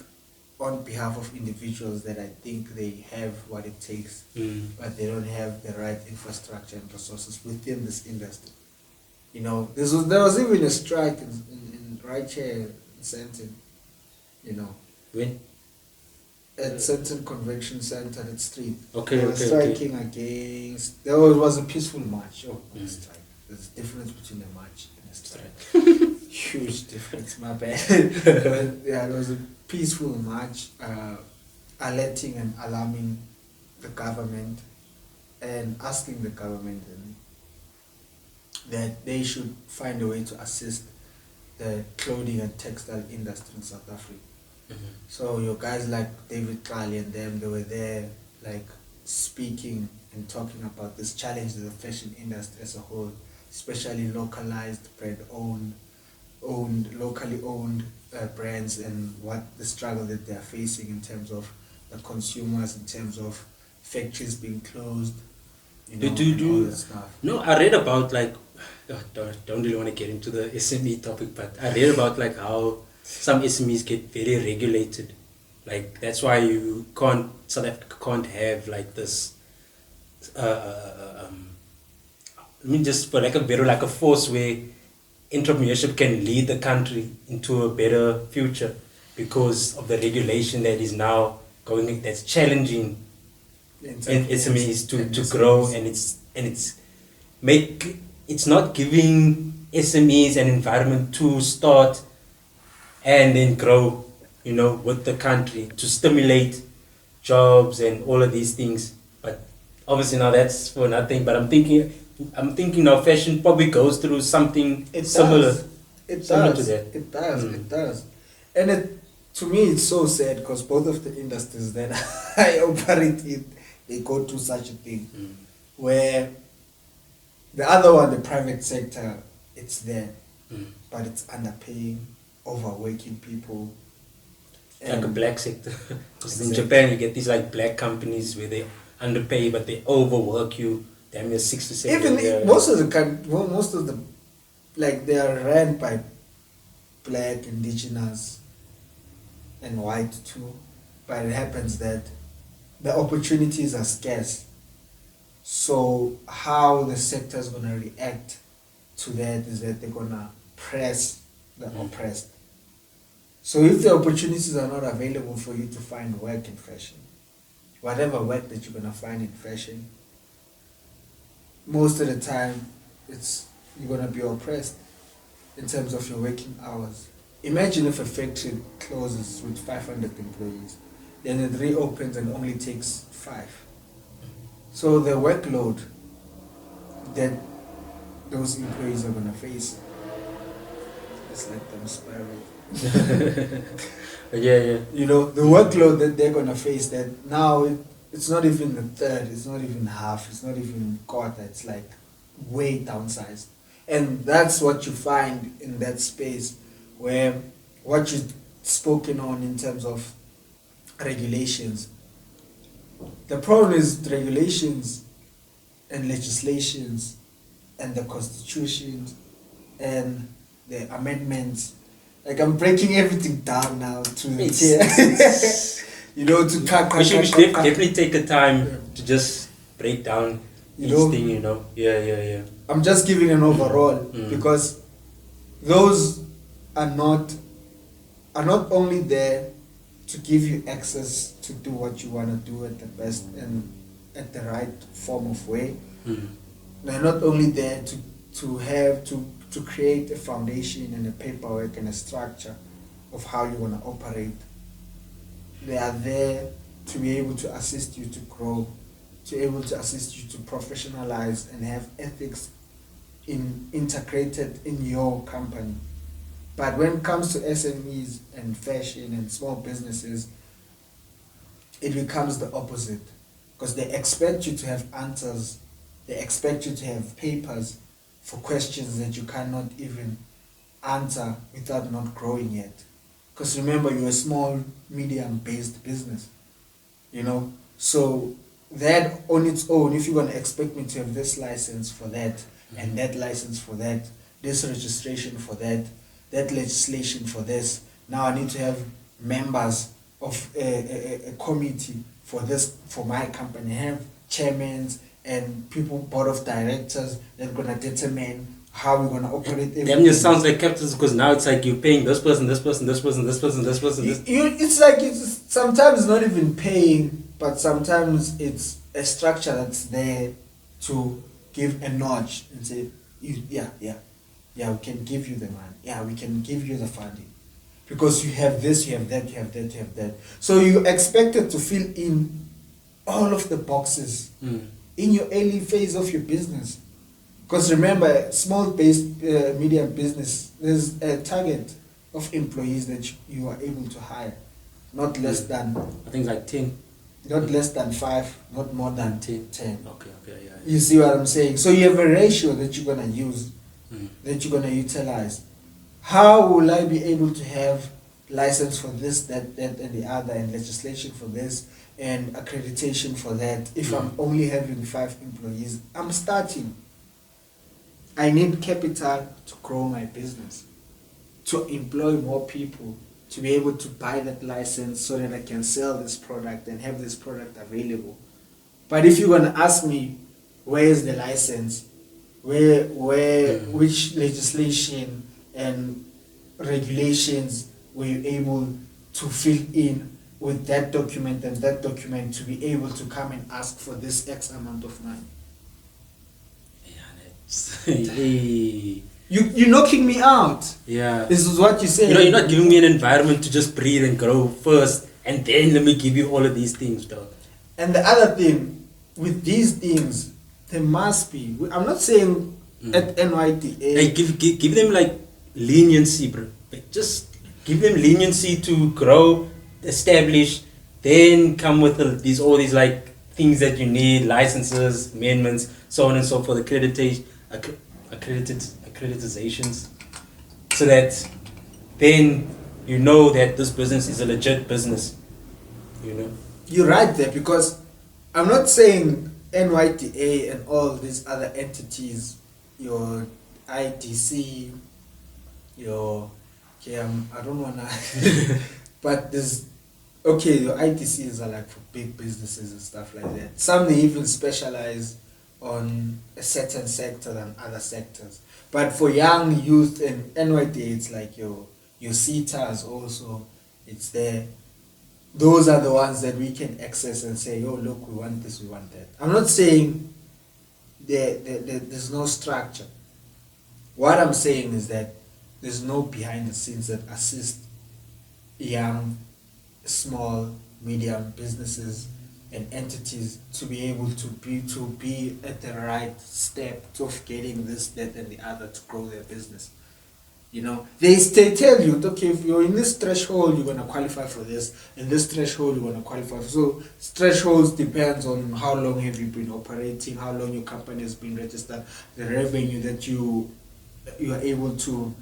on behalf of individuals that I think they have what it takes, but they don't have the right infrastructure and resources within this industry. You know, there was even a strike in right here in Sandton, you know. When? At Sandton Convention Center at Street. Okay, they were striking against. There was a peaceful march. Oh, not a strike. There's a difference between a march and a strike. Huge difference, my bad. But, yeah, there was a peaceful march, alerting and alarming the government and asking the government that they should find a way to assist the clothing and textile industry in South Africa. So your guys like David Kali and them, they were there like speaking and talking about this challenge to the fashion industry as a whole, especially localized, locally owned brands, and what the struggle that they are facing in terms of the consumers, in terms of factories being closed, you know, all that stuff. No, I read about like, don't really want to get into the SME topic, but I read about like how some SMEs get very regulated. Like that's why South Africa can't have like this, I mean, just for like a force where entrepreneurship can lead the country into a better future, because of the regulation that is now going, that's challenging SMEs to grow, and it's not giving SMEs an environment to start and then grow, you know, with the country, to stimulate jobs and all of these things. But obviously now that's for nothing. But I'm thinking now fashion probably goes through something similar. Similar to that. It does. And to me it's so sad, because both of the industries that I operate in, they go through such a thing, where the other one, the private sector, it's there, but it's underpaying, overworking people. Like a black sector. Because in Japan you get these like black companies where they underpay, but they overwork you. Damn, you're 6 to 7 years. Most of the like, they are ran by black, indigenous, and white too. But it happens that the opportunities are scarce. So how the sector is gonna react to that is that they're gonna press the oppressed. So if the opportunities are not available for you to find work in fashion, whatever work that you're gonna find in fashion, most of the time you're gonna be oppressed in terms of your working hours. Imagine if a factory closes with 500 employees, then it reopens and only takes 5. So the workload that those employees are gonna face, let's let them spiral. Yeah. You know, the workload that they're gonna face, that now it's not even a third, it's not even half, it's not even quarter, it's like way downsized. And that's what you find in that space where what you've spoken on in terms of regulations. The problem is regulations and legislations and the constitutions and the amendments. Like I'm breaking everything down now to the tier. You know, to We should definitely take a time to just break down each thing, you know. Yeah. I'm just giving an overall because those are not only there to give you access to do what you want to do at the best and at the right form of way. They're not only there to create a foundation and a paperwork and a structure of how you want to operate. They are there to be able to assist you to grow, to be able to assist you to professionalize and have ethics integrated in your company. But when it comes to SMEs and fashion and small businesses, it becomes the opposite, because they expect you to have answers, they expect you to have papers for questions that you cannot even answer without not growing yet. Because remember, you're a small, medium-based business, you know. So that on its own, if you're going to expect me to have this license for that, and that license for that, this registration for that, that legislation for this, now I need to have members of a committee for this, for my company, have chairmen and people, board of directors, that are going to determine how we're going to operate everything. Damn, it sounds like capitalism, because now it's like you're paying this person. It's like, sometimes it's not even paying, but sometimes it's a structure that's there to give a nudge and say, yeah, we can give you the money. Yeah, we can give you the funding. Because you have this, you have that, you have that, you have that. So you're expected to fill in all of the boxes in your early phase of your business. Because remember, small-based, medium business, there's a target of employees that you are able to hire. Not less than... I think like 10. Not less than 5, not more than 10. Okay, yeah. You see what I'm saying? So you have a ratio that you're going to use, that you're going to utilize. How will I be able to have license for this, that, and the other, and legislation for this, and accreditation for that, if I'm only having 5 employees? I'm starting. I need capital to grow my business, to employ more people, to be able to buy that license so that I can sell this product and have this product available. But if you're going to ask me, where is the license? Which legislation and regulations were you able to fill in with that document and that document to be able to come and ask for this X amount of money? You're knocking me out. Yeah. This is what you say. You know, you're not giving me an environment to just breathe and grow first, and then let me give you all of these things, dog. And the other thing, with these things, there must be, I'm not saying at NYTA. Like give them like leniency, bro. Like just give them leniency to grow, establish, then come with all these like things that you need, licenses, amendments, so on and so forth, accreditations, so that then you know that this business is a legit business, you know. You're right there, because I'm not saying NYTA and all these other entities, your ITC, your I don't wanna but there's okay, your ITCs are like for big businesses and stuff like that. Some they even specialize on a certain sector than other sectors. But for young youth and NYT, it's like your CETAs also, it's there. Those are the ones that we can access and say, oh, look, we want this, we want that. I'm not saying there's no structure. What I'm saying is that there's no behind the scenes that assist young, small, medium businesses and entities to be able to be at the right step of getting this, that, and the other to grow their business. You know, they tell you, okay, if you're in this threshold, you're gonna qualify for this, and this threshold you're gonna qualify for. So thresholds depends on how long have you been operating, how long your company has been registered, the revenue that you are able to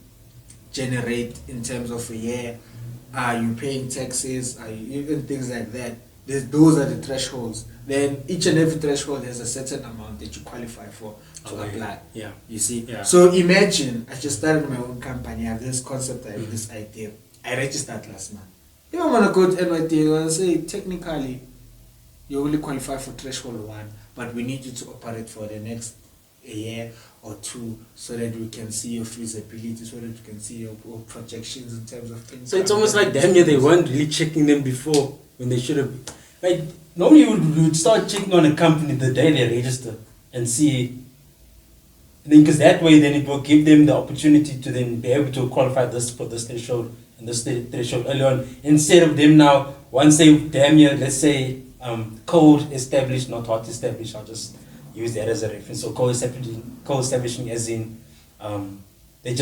generate in terms of a year. Are you paying taxes? Are you even things like that? Those are the thresholds. Then each and every threshold has a certain amount that you qualify for to apply. Yeah. You see? Yeah. So imagine I just started my own company, I have this concept, I have this idea. I registered last month. If I'm gonna go to NYT, I'm gonna say technically you only qualify for threshold 1, but we need you to operate for the next a year or 2 so that we can see your feasibility, so that we can see your projections in terms of things. So it's almost like damn yeah, they weren't really checking them before when they should have. Like normally you would start checking on a company the day they register and see. Then because that way then it will give them the opportunity to then be able to qualify this for this threshold and this threshold early on, instead of them now once they damn yeah, let's say code established, not hard established, I'll just use that as a reference. So co-establishing as in they're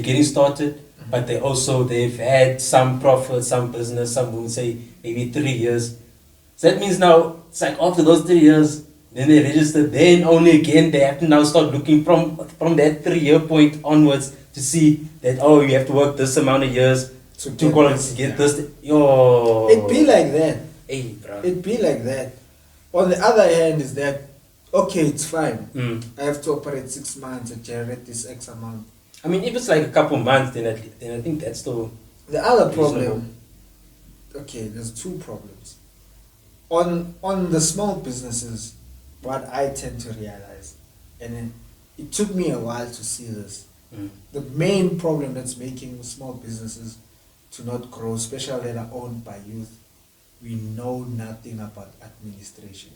getting started, but they've had some profit, some business, some will say maybe 3 years. So that means now it's like after those 3 years, then they register, then only again they have to now start looking from that 3-year point onwards to see that you have to work this amount of years to get this. Yo, it'd be like that. Hey, bro. It'd be like that. On the other hand, is that okay? It's fine. I have to operate 6 months and generate this X amount. I mean, if it's like a couple months, then I think that's still the other reasonable. problem. Okay, there's 2 problems. On the small businesses, what I tend to realize, and it took me a while to see this. The main problem that's making small businesses to not grow, especially that are owned by youth, we know nothing about administration.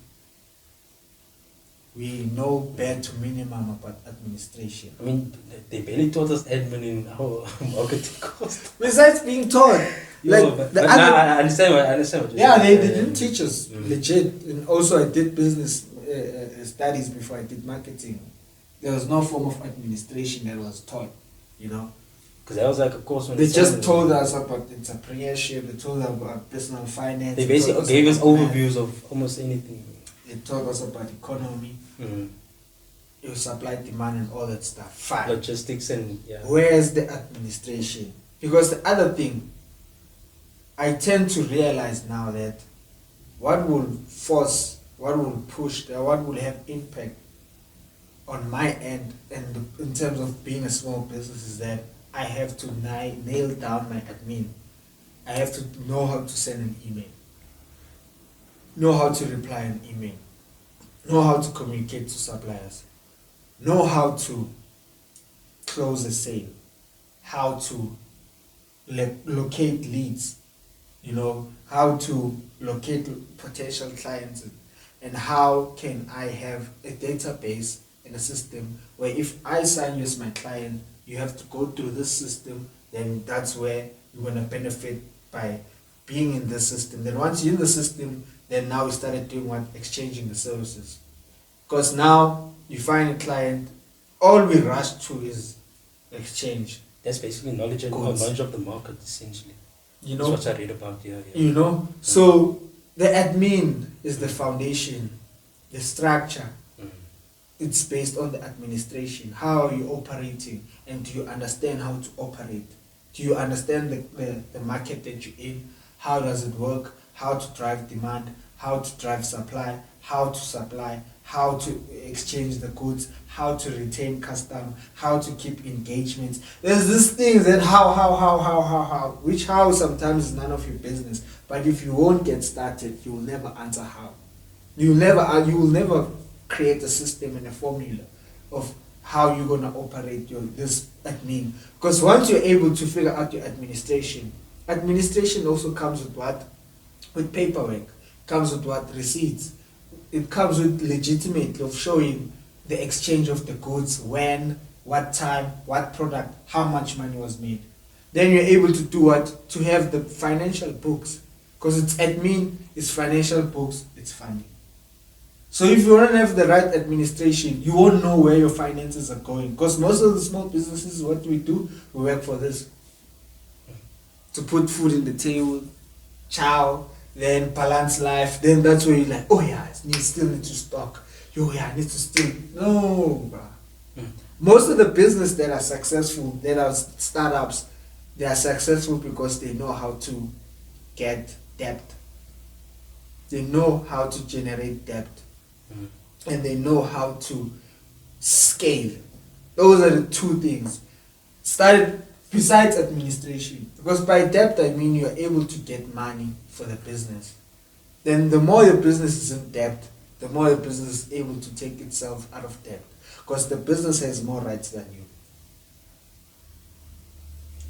We know bare to minimum about administration. I mean, they barely taught us admin in our marketing course. Besides being taught, I understand what you're saying. Yeah, they didn't teach us legit. And also, I did business studies before I did marketing. There was no form of administration that was taught, you know. Because that was like a course. They just told us about entrepreneurship. They told us about personal finance. They basically gave us overviews of almost anything. They taught us about economy, your supply, demand, and all that stuff. Fine. Logistics and yeah. Where's the administration? Because the other thing, I tend to realize now that what will force, what will push, what will have impact on my end and in terms of being a small business is that I have to nail down my admin. I have to know how to send an email, know how to reply an email, know how to communicate to suppliers, know how to close a sale, how to locate leads, you know, how to locate potential clients, and how can I have a database in a system where if I sign you as my client, you have to go through this system, then that's where you're going to benefit by being in the system. Then once you're in the system, then now we started doing what? Exchanging the services. Because now you find a client, all we rush to is exchange. That's basically knowledge of the market, essentially. You know, that's what I read about here. Yeah. You know, so the admin is the foundation, the structure. It's based on the administration. How are you operating? And do you understand how to operate? Do you understand the market that you're in? How does it work? How to drive demand? How to drive supply? How to supply? How to exchange the goods? How to retain custom? How to keep engagements? There's this thing that how, which how sometimes is none of your business. But if you won't get started, you will never answer how. You will never create a system and a formula of how you're gonna operate this admin. Because once you're able to figure out your administration also comes with what? With paperwork, comes with what? Receipts. It comes with legitimately of showing the exchange of the goods, when, what time, what product, how much money was made. Then you're able to do what? To have the financial books. Because it's admin, it's financial books, it's funding. So if you don't have the right administration, you won't know where your finances are going. Because most of the small businesses, what we do, we work for this. To put food in the table, chow, then balance life, then that's where you're like, oh yeah, I still need to stock. Yo, yeah, I need to still. No, bro. Most of the business that are successful, that are startups, they are successful because they know how to get debt. They know how to generate debt. And they know how to scale. Those are the two things. Besides administration. Because by debt, I mean you're able to get money for the business. Then the more your business is in debt, the more your business is able to take itself out of debt. Because the business has more rights than you.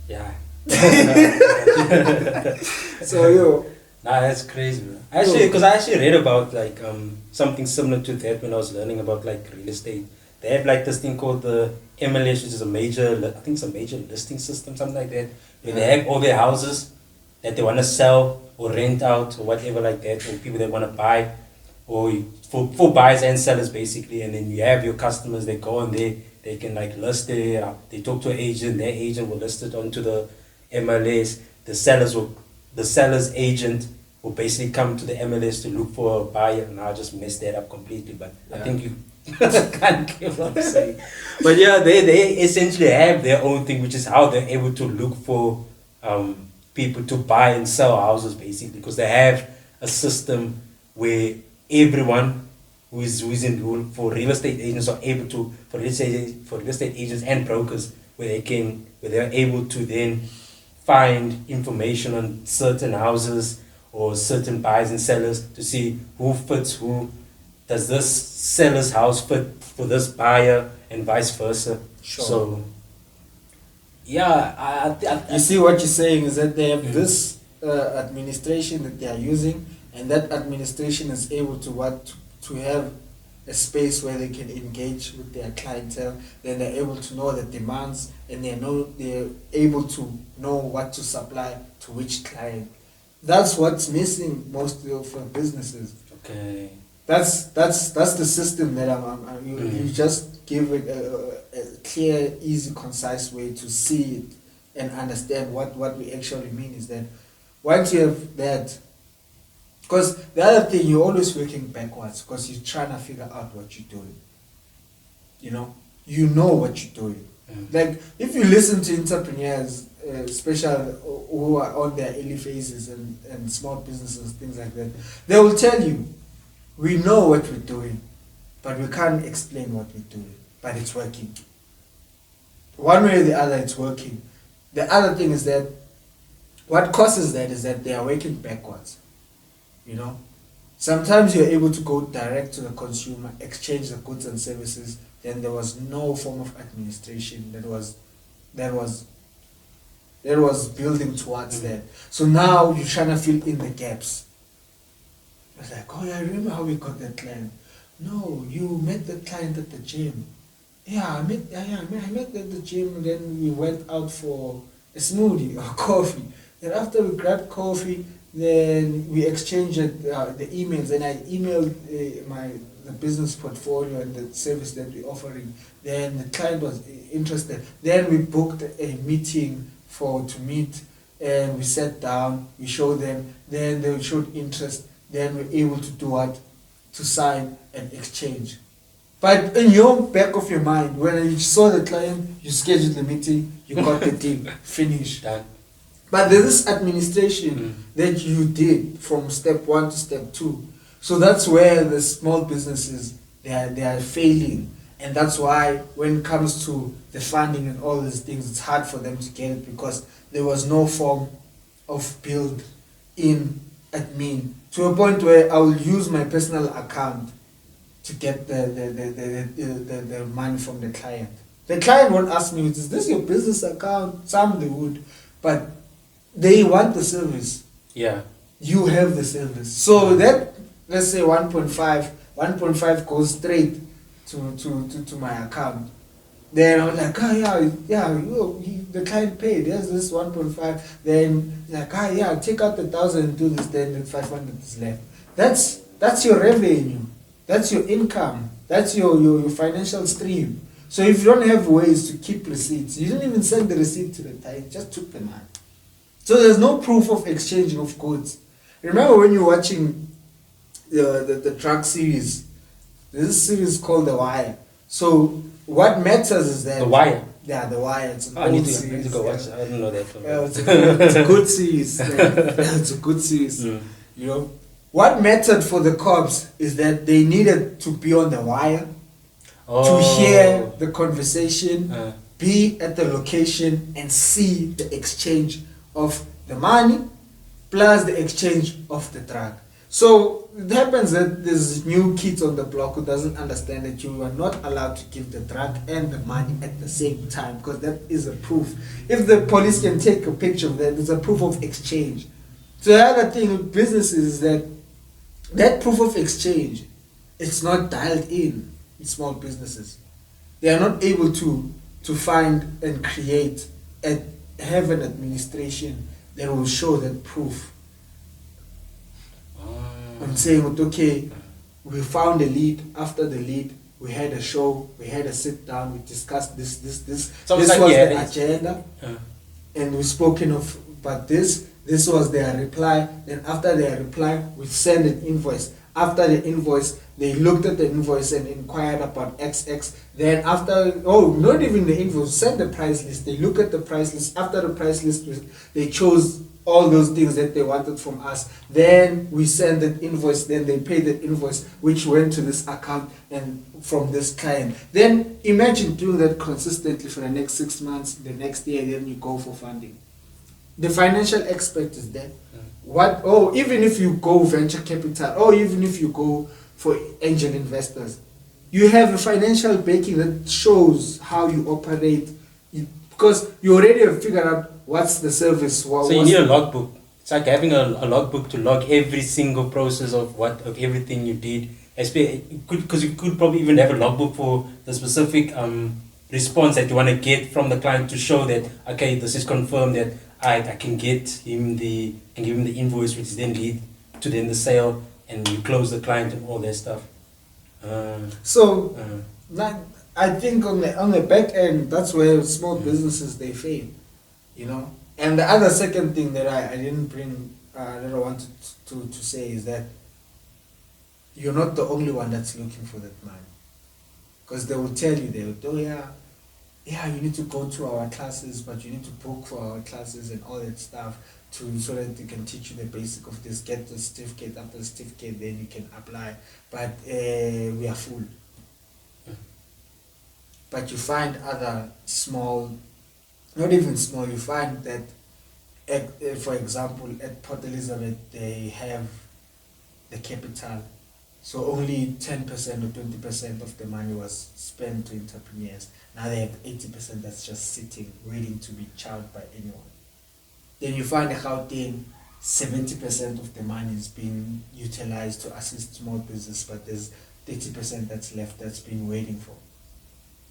Yeah. So, yo. Nah, that's crazy, bro. Because I actually read about like something similar to that when I was learning about like real estate. They have like this thing called the MLS, which is I think it's a major listing system, something like that. Where they have all their houses that they want to sell or rent out or whatever like that, or people that want to buy, or for buyers and sellers basically. And then you have your customers that go on there, they can like list their, they talk to an agent, their agent will list it onto the MLS. The seller's agent will basically come to the MLS to look for a buyer. And I just messed that up completely, but I think you can't give what I'm saying. But yeah, they essentially have their own thing, which is how they're able to look for people to buy and sell houses basically, because they have a system where everyone who is in for real estate agents are able to, for real estate agents and brokers, where they're able to then find information on certain houses or certain buyers and sellers to see who fits who. Does this seller's house fit for this buyer and vice versa? Sure. So, yeah, you see what you're saying is that they have this administration that they are using, and that administration is able to have a space where they can engage with their clientele. Then they're able to know the demands, and they're able to know what to supply to which client. That's what's missing most of businesses. Okay. That's the system that you just give it a clear, easy, concise way to see it and understand what we actually mean is that once you have that, because the other thing, you're always working backwards because you're trying to figure out what you're doing. You know what you're doing. Like if you listen to entrepreneurs, especially who are on their early phases and small businesses, things like that, they will tell you, we know what we're doing, but we can't explain what we're doing, but it's working. One way or the other, it's working. The other thing is that what causes that is that they are working backwards. Sometimes you're able to go direct to the consumer, exchange the goods and services, then there was no form of administration that was building towards that. So now you're trying to fill in the gaps. It's like, oh yeah, I remember how we got that client. No, you met the client at the gym. Yeah, I met at the gym, and then we went out for a smoothie or coffee. Then after we grabbed coffee, then we exchanged the emails, and I emailed the business portfolio and the service that we're offering. Then the client was interested. Then we booked a meeting to meet, and we sat down, we showed them, then they showed interest. Then we're able to do what? To sign and exchange. But in your back of your mind, when you saw the client, you scheduled the meeting, you got the deal, finished. Done. But there's this administration that you did from step 1 to step 2. So that's where the small businesses, they are failing. And that's why when it comes to the funding and all these things, it's hard for them to get it because there was no form of build-in admin to a point where I will use my personal account to get the money from the client. The client won't ask me, is this your business account? Some they would, but they want the service. Yeah. You have the service. So that, let's say 1.5 goes straight to my account. Then I'm like, the client paid. There's this 1.5. Then like, take out the 1,000 and do this. Then the 500 is left. That's your revenue. That's your income. That's your financial stream. So if you don't have ways to keep receipts, you didn't even send the receipt to the client. Just took the money. So there's no proof of exchanging of goods. Remember when you're watching the drug series? There's a series called The Wire. So what matters is that The Wire. Yeah, The Wire. It's an I need old to series. go watch it. I don't know that film. Yeah, it's a good series. It's a good series. Mm. You know, what mattered for the cops is that they needed to be on the wire to hear the conversation, be at the location, and see the exchange of the money plus the exchange of the drug. So it happens that there's new kids on the block who doesn't understand that you are not allowed to give the drug and the money at the same time, because that is a proof. If the police can take a picture of that, it's a proof of exchange. So the other thing with businesses is that proof of exchange, it's not dialed in small businesses. They are not able to find and create and have an administration that will show that proof. I'm saying, okay, we found a lead. After the lead, we had a show, we had a sit down, we discussed this. So this like, was yeah, the agenda, and we've spoken of, but this was their reply. Then after their reply, we send an invoice. After the invoice, they looked at the invoice and inquired about XX. Then after, not even the invoice, send the price list. They look at the price list. After the price list, they chose all those things that they wanted from us. Then we send the invoice. Then they pay the invoice, which went to this account and from this client. Then imagine doing that consistently for the next 6 months, the next year, then you go for funding. The financial expert is there. Even if you go venture capital, or even if you go for angel investors, you have a financial backing that shows how you operate, because you already have figured out what's the service. So you need a logbook. It's like having a logbook to log every single process of everything you did. Because you could probably even have a logbook for the specific response that you want to get from the client to show that, okay, this is confirmed that I can get him give him the invoice, which then lead to the sale, and you close the client and all that stuff. I think on the back end, that's where small businesses they fail, you know. And the other second thing that I didn't bring, that I wanted to say is that you're not the only one that's looking for that money, because they will tell you, you need to go to our classes, but you need to book for our classes and all that stuff so that they can teach you the basic of this, get the certificate. After the certificate, then you can apply. But we are full. But you find other small, not even small, you find that, for example, at Port Elizabeth, they have the capital. So only 10% or 20% of the money was spent to entrepreneurs. Now they have 80% that's just sitting, waiting to be chowed by anyone. Then you find out then 70% of the money is being utilized to assist small business, but there's 30% that's left that's been waiting for.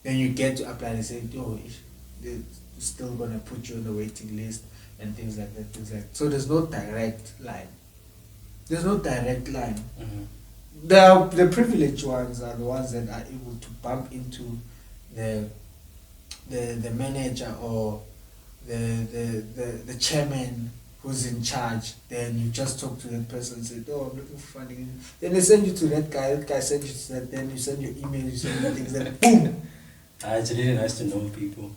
Then you get to apply and say, they're still going to put you on the waiting list and things like that. So there's no direct line. Mm-hmm. The privileged ones are the ones that are able to bump into the manager or the chairman who's in charge. Then you just talk to that person and say, I'm looking for funding. Then they send you to that guy sends you to that, then you send your email, you send your things, then boom. It's really nice to know people.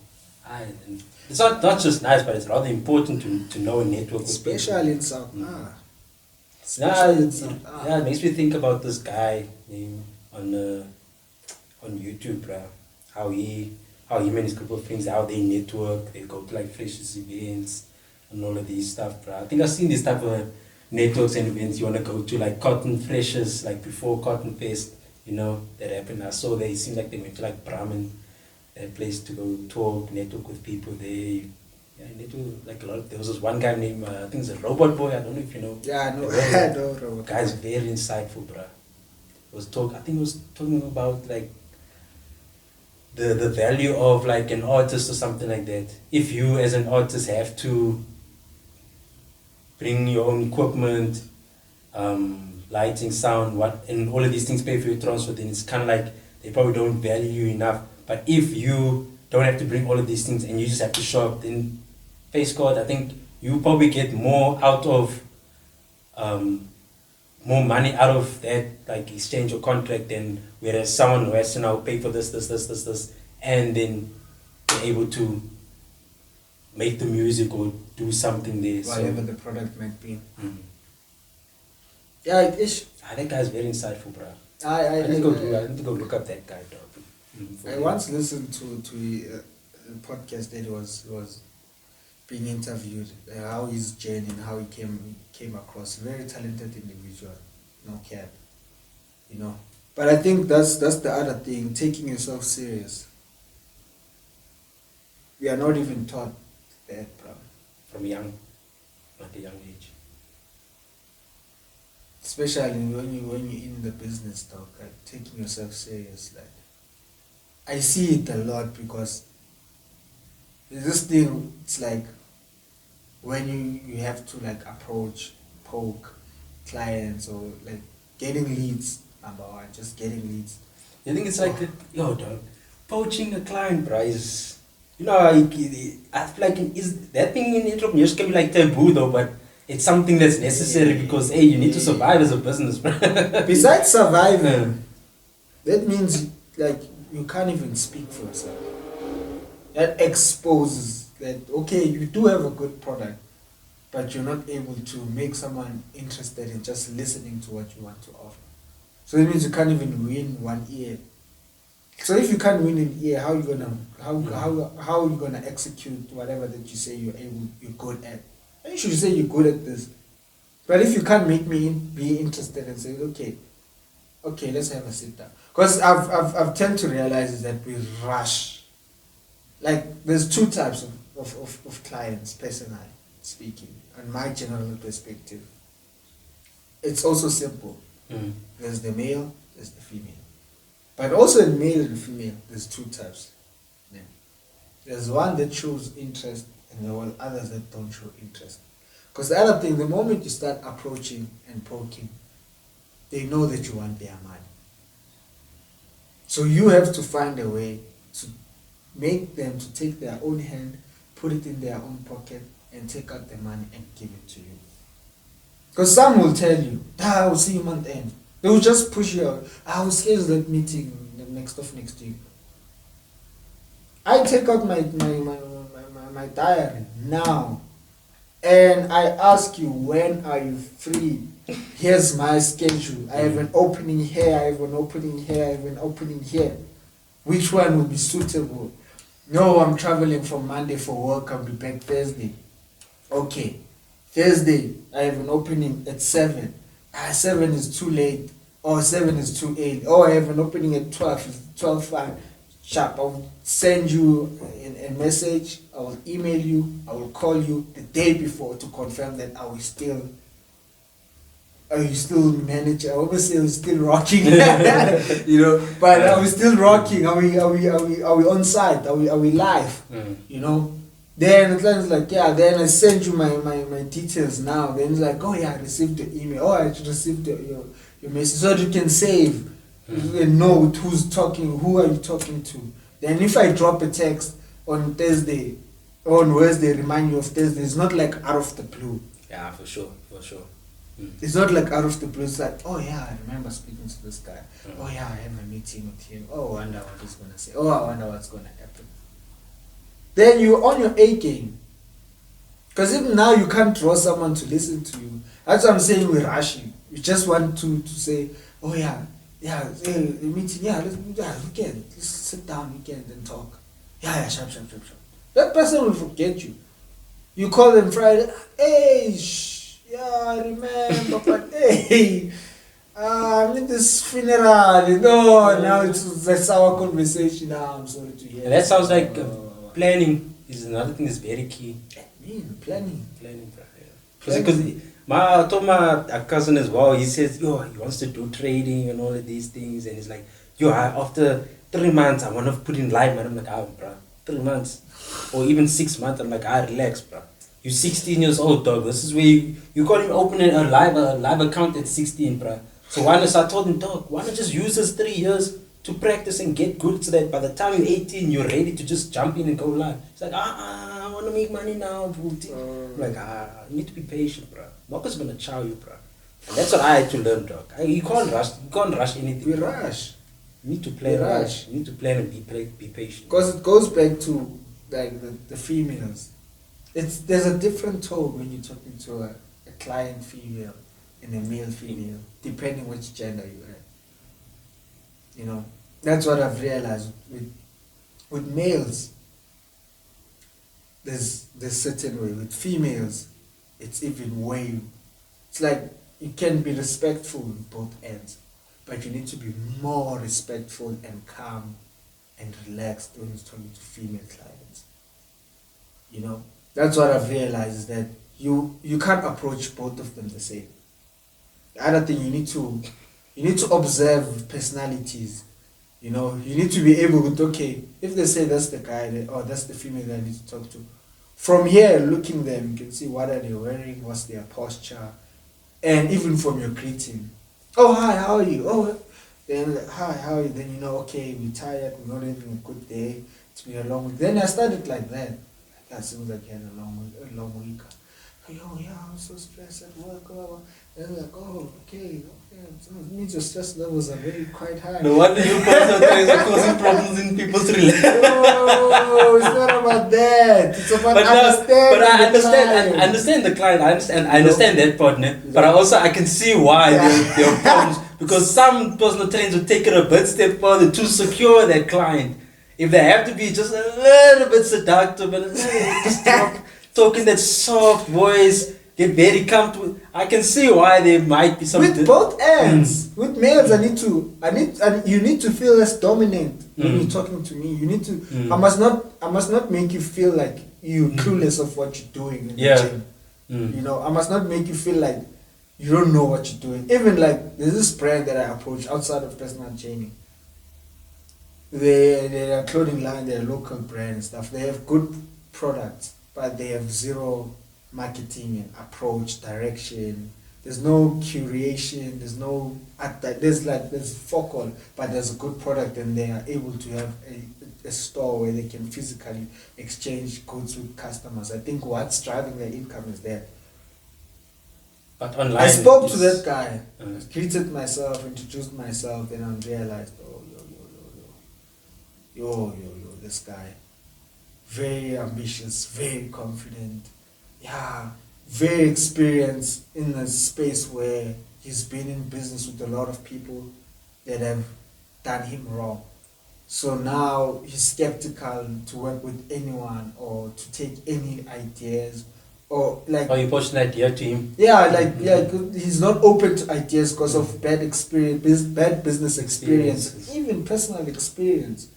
It's not just nice, but it's rather important to know a network. Especially in South it makes me think about this guy on YouTube, bro. How him and his group of friends, how they network, they go to like freshers events and all of these stuff, bro. I think I've seen this type of networks and events you want to go to, like Cotton Freshers, like before Cotton Fest, that happened. I saw they seemed like they went to like Brahman, a place to go talk, network with people there. Yeah, network, like a lot of, there was this one guy named, I think it's a Robot Boy, I don't know if you know. Yeah, I know. I know Robot Guy's Boy. very insightful, bruh. I think he was talking about like the value of like an artist or something like that. If you as an artist have to bring your own equipment, lighting, sound, and all of these things pay for your transfer, then it's kind of like they probably don't value you enough. But if you don't have to bring all of these things and you just have to show up, then face card, I think you probably get more out of, more money out of that, like exchange or contract, than whereas someone who has to now pay for this, and then be able to make the music or do something there. Whatever the product might be. Mm. Yeah, it is. That guy's very insightful, bro. I need to go look up that guy, dog. I once listened to a podcast that was being interviewed, how his journey and how he came across. Very talented individual, no cap, But I think that's the other thing, taking yourself serious. We are not even taught that, bro. From at a young age. Especially when you're in the business, dog, like taking yourself serious. Like, I see it a lot because this thing, it's like when you have to like poke clients or like getting leads, number one, just getting leads. I think it's like, dog, poaching a client, bro, is, I feel like that thing in entrepreneurship can be like taboo though, but it's something that's necessary because, hey, you need to survive as a business, bro. Besides surviving, that means like you can't even speak for yourself. That exposes that, okay, you do have a good product, but you're not able to make someone interested in just listening to what you want to offer. So it means you can't even win one ear. So if you can't win an ear, how are you gonna execute whatever that you say you're good at? You should say you're good at this. But if you can't make me be interested and say, okay, let's have a sit down. Because I've tend to realize is that we rush. Like, there's two types of clients, personally speaking, and my general perspective. It's also simple. Mm. There's the male, there's the female. But also in male and female, there's two types. Yeah. There's one that shows interest, and there are others that don't show interest. Because the other thing, the moment you start approaching and poking, they know that you want their money. So you have to find a way to make them to take their own hand, put it in their own pocket, and take out the money and give it to you. Because some will tell you, I will see you month end. They will just push you out. I will schedule that meeting next week. I take out my diary now, and I ask you, when are you free? Here's my schedule. I have an opening here, I have an opening here, I have an opening here. Which one will be suitable? No, I'm traveling from Monday for work, I'll be back Thursday. Okay, Thursday, I have an opening at 7. 7 is too late, or 7 is too early. Oh, I have an opening at 12 5. Sharp. I will send you a message, I will email you, I will call you the day before to confirm that are you still managing? I always say are we still rocking, but are we still rocking? Are we on site? Are we live? Then the client's like, yeah, then I send you my details now. Then it's like, oh yeah, I received the email. Oh, I received your message. So that you can save. You know who's talking, who are you talking to. Then if I drop a text on Thursday, or on Wednesday, remind you of Thursday, it's not like out of the blue. Yeah, for sure. It's not like out of the blue. It's like, oh yeah, I remember speaking to this guy. Oh yeah, I had my meeting with him. Oh, I wonder what he's going to say. Oh, I wonder what's going to happen. Then you're on your A game. Because even now you can't draw someone to listen to you. That's what I'm saying, we're rushing. We just want to say, oh yeah, the meeting, let's sit down weekend and talk. Sharp. That person will forget you. You call them Friday, hey, yeah, I remember, but hey, I'm in this funeral, now that's our conversation now, I'm sorry to hear. And that sounds like Oh. planning is another thing that's very key. Planning. Planning, bro. Because I told my cousin as well, he says, yo, he wants to do trading and all of these things. And he's like, yo, after 3 months, I want to put in live, man. I'm like, bro, 3 months. Or even 6 months. I'm like, relax, bro. You're 16 years old, dog. This is where you can't even open a live account at 16, bro. So I told him, dog, why not just use this 3 years to practice and get good so that by the time you're 18, you're ready to just jump in and go live. He's like, I want to make money now, bro. I'm like, you need to be patient, bro. Marcus is going to chow you, bro. And that's what I had to learn, dog. You can't rush anything. We rush. You need to plan. Rush. You need to plan and be patient. Because it goes back to like the females. There's a different tone when you're talking to a client female and a male female, depending which gender you are. That's what I've realized with males. There's certain way. With females, it's even way. It's like you can be respectful on both ends, but you need to be more respectful and calm and relaxed when you're talking to female clients. That's what I've realized is that you can't approach both of them the same. The other thing you need to observe personalities. You need to be able to, okay, if they say that's the guy or that's the female that I need to talk to, from here looking them, you can see what are they wearing, what's their posture, and even from your greeting. Oh, hi, how are you? Oh, then hi, how are you? Then okay, we're tired, we're not having a good day, it's been a long week. Then I started like that. It seems like you had a long week. Oh yeah, I'm so stressed at work. And like, okay. So it means your stress levels are quite high. No wonder you guys are causing problems in people's relationship. No, it's not about that. It's about understanding. But I understand the client. I understand that partner. But I can see why there are problems, because some personal trainers will take it a bit step further to secure their client. If they have to be just a little bit seductive and just talking that soft voice, get very comfortable, I can see why there might be some. With both ends. With males, you need to feel less dominant when you're talking to me. You need to. I must not make you feel like you're clueless of what you're doing in the gym. I must not make you feel like you don't know what you're doing. Even like there's this brand that I approach outside of personal training. They're a clothing line, they're a local brand and stuff. They have good products, but they have zero marketing and approach, direction. There's no curation, there's focal, but there's a good product, and they are able to have a store where they can physically exchange goods with customers. I think what's driving their income is that. But online, I spoke to that guy, greeted myself, introduced myself, and I realized, this guy, very ambitious, very confident, very experienced in a space where he's been in business with a lot of people that have done him wrong. So now he's skeptical to work with anyone or to take any ideas or like. Oh, you pushed an idea to him? He's not open to ideas because of bad business experience, even personal experience.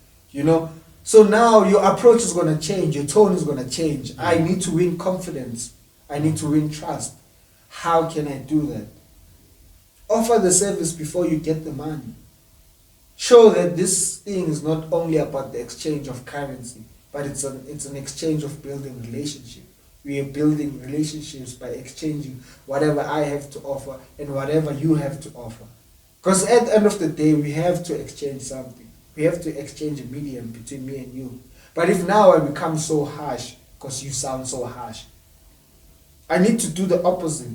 So now your approach is going to change, your tone is going to change. I need to win confidence. I need to win trust. How can I do that? Offer the service before you get the money. Show that this thing is not only about the exchange of currency, but it's an exchange of building relationship. We are building relationships by exchanging whatever I have to offer and whatever you have to offer. Because at the end of the day, we have to exchange something. We have to exchange a medium between me and you. But if now I become so harsh, because you sound so harsh, I need to do the opposite.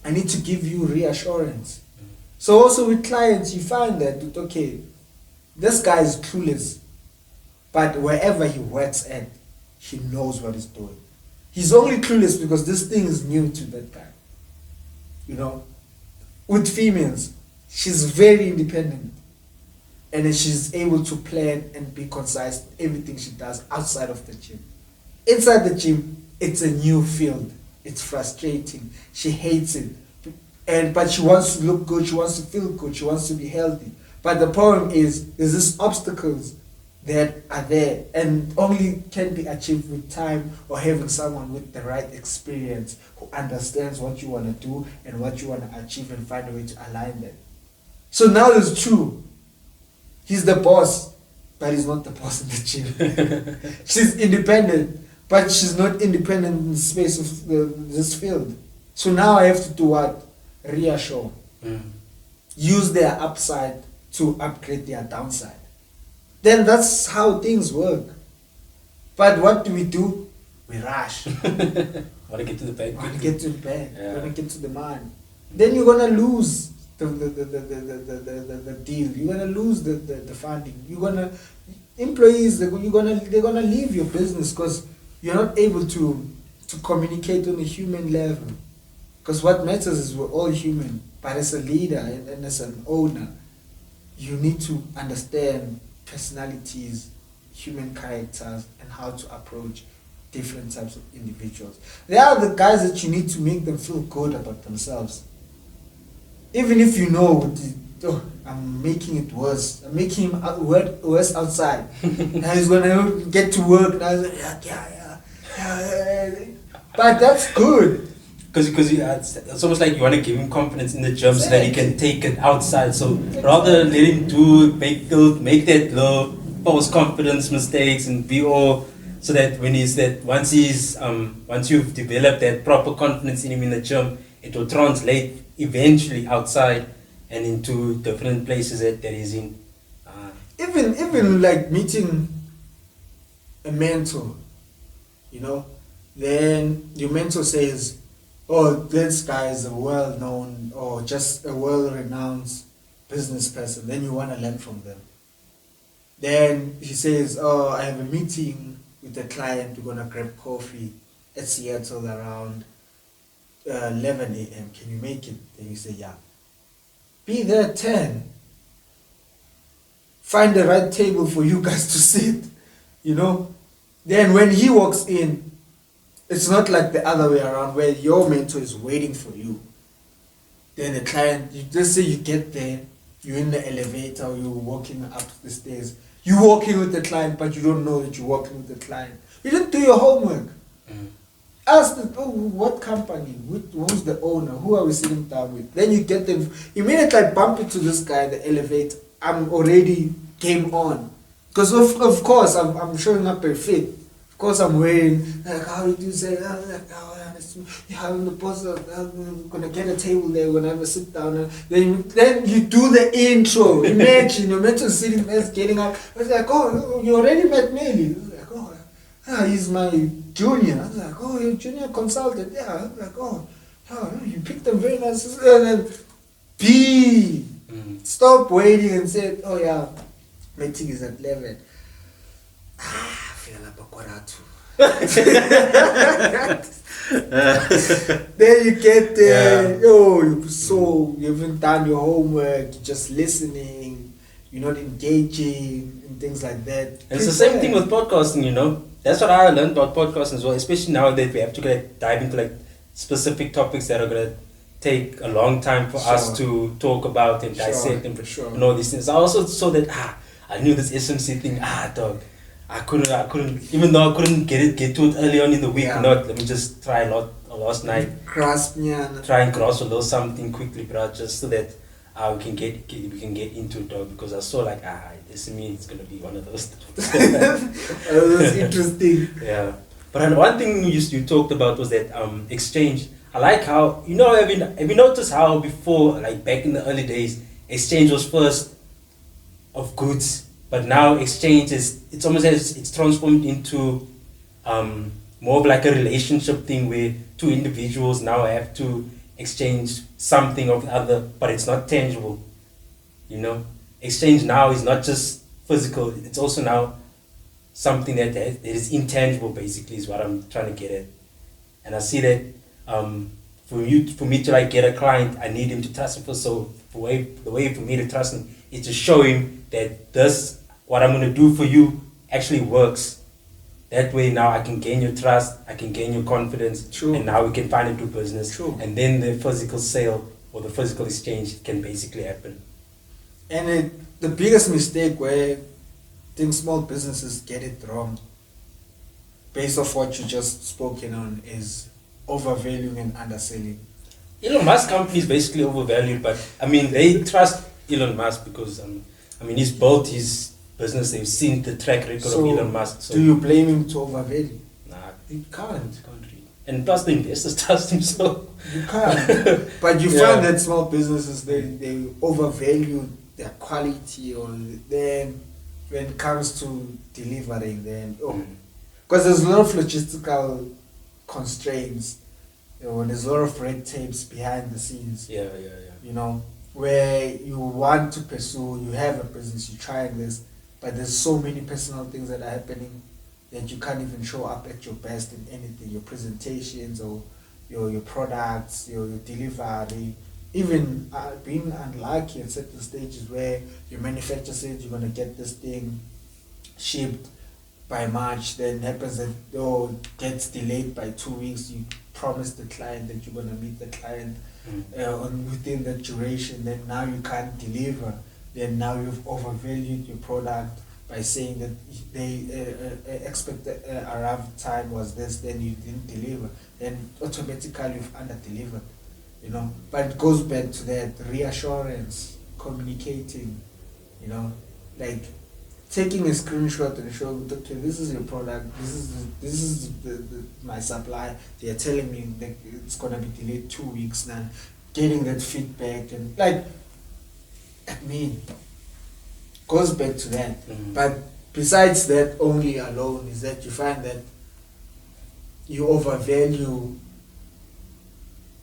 I need to give you reassurance. So also with clients, you find that, okay, this guy is clueless, but wherever he works at, he knows what he's doing. He's only clueless because this thing is new to that guy. With females, she's very independent. And then she's able to plan and be concise in everything she does outside of the gym. Inside the gym, it's a new field. It's frustrating. She hates it. But she wants to look good, she wants to feel good, she wants to be healthy. But the problem is, there's these obstacles that are there and only can be achieved with time or having someone with the right experience who understands what you want to do and what you want to achieve and find a way to align them. So now there's two. He's the boss, but he's not the boss in the gym. She's independent, but she's not independent in the space of this field. So now I have to do what? Reassure. Use their upside to upgrade their downside. Then that's how things work. But what do? We rush. Want to get to the bag. Want to get to the bag. Yeah. Want to get to the man. Then you're gonna lose the deal. You're gonna lose the funding. Employees they're gonna leave your business because you're not able to communicate on a human level. Because what matters is we're all human. But as a leader and as an owner, you need to understand personalities, human characters, and how to approach different types of individuals. They are the guys that you need to make them feel good about themselves. Even if you know, I'm making it worse. I'm making him worse outside. Now he's gonna get to work. Now he's like, yeah. But that's good. Because it's almost like you want to give him confidence in the gym so that he can take it outside. So rather let him make that little false confidence mistakes and be all, so that once you've developed that proper confidence in him in the gym, it will translate eventually outside and into different places that he's in. Even like meeting a mentor, then your mentor says, oh, this guy is a well-known or just a well-renowned business person. Then you want to learn from them. Then he says, oh, I have a meeting with a client. We're going to grab coffee at Seattle around 11 a.m. Can you make it? Then you say, yeah. Be there at 10. Find the right table for you guys to sit. Then when he walks in, it's not like the other way around where your mentor is waiting for you. Then the client, you just say you get there, you're in the elevator, or you're walking up the stairs. You're walking with the client, but you don't know that you're walking with the client. You didn't do your homework. Ask what company, who's the owner, who are we sitting down with? Then you get them, immediately I bump into this guy, the elevator, I'm already game on. Because of course, I'm showing up a fit. Of course, I'm wearing, how did you say, I'm the boss, I'm going to get a table there, we're going to have a sit down. And then you do the intro. Imagine, your mentor sitting there, getting up. I was like, oh, you already met Melly. I was like, oh, he's my junior. I was like, oh, you're a junior consultant. Yeah, I was like, oh, you picked them very nice. And then, stop waiting and say, oh yeah, meeting is at 11. Then you get there, you haven't done your homework, you're just listening, you're not engaging and things like that. And it's the same thing with podcasting, That's what I learned about podcasting as well, especially now that we have to dive into specific topics that are going to take a long time for us to talk about and dissect and all these things. I also saw that I knew this SMC thing, dog. I couldn't, even though I couldn't get to it early on in the week, let me just try last night. Try and grasp a little something quickly, bro, just so that we can get into it, dog, because I saw SME, it's going to be one of those. That's interesting. Yeah. But one thing you talked about was that exchange. I like how, have you noticed how before, back in the early days, exchange was first of goods, but now exchange it's almost as it's transformed into more of a relationship thing where two individuals now have to exchange something of the other, but it's not tangible. Exchange now is not just physical, it's also now something that is intangible, basically, is what I'm trying to get at. And I see that for me to get a client, I need him to trust me. So the way for me to trust him is to show him that what I'm going to do for you actually works. That way now I can gain your trust, I can gain your confidence, True. and now we can find into business. True. And then the physical sale or the physical exchange can basically happen. And the biggest mistake where I think small businesses get it wrong, based off what you just spoken on, is overvaluing and underselling. Elon Musk company is basically overvalued, but I mean they trust Elon Musk because I mean he's built his business. They've seen the track record of Elon Musk. So do you blame him to overvalue? nah, You can't. can't really. And plus the investors trust him so. You can't. But you Yeah. find that small businesses they overvalue their quality, or then when it comes to delivering, then because there's a lot of logistical constraints, there's a lot of red tapes behind the scenes, Yeah. where you want to pursue, you have a business, you're trying this, but there's so many personal things that are happening that you can't even show up at your best in anything, your presentations or your products, your delivery, even being unlucky at certain stages where your manufacturer says you're going to get this thing shipped by March, then happens that gets delayed by 2 weeks. You promise the client that you're going to meet the client within that duration, then now you can't deliver. Then now you've overvalued your product by saying that they expect arrival time was this, then you didn't deliver, then automatically you've under-delivered, But it goes back to that reassurance, communicating, like taking a screenshot and showing, okay, this is your product, this is my supply. They are telling me that it's gonna be delayed 2 weeks now. Getting that feedback and goes back to that. But besides that, only alone is that you find that you overvalue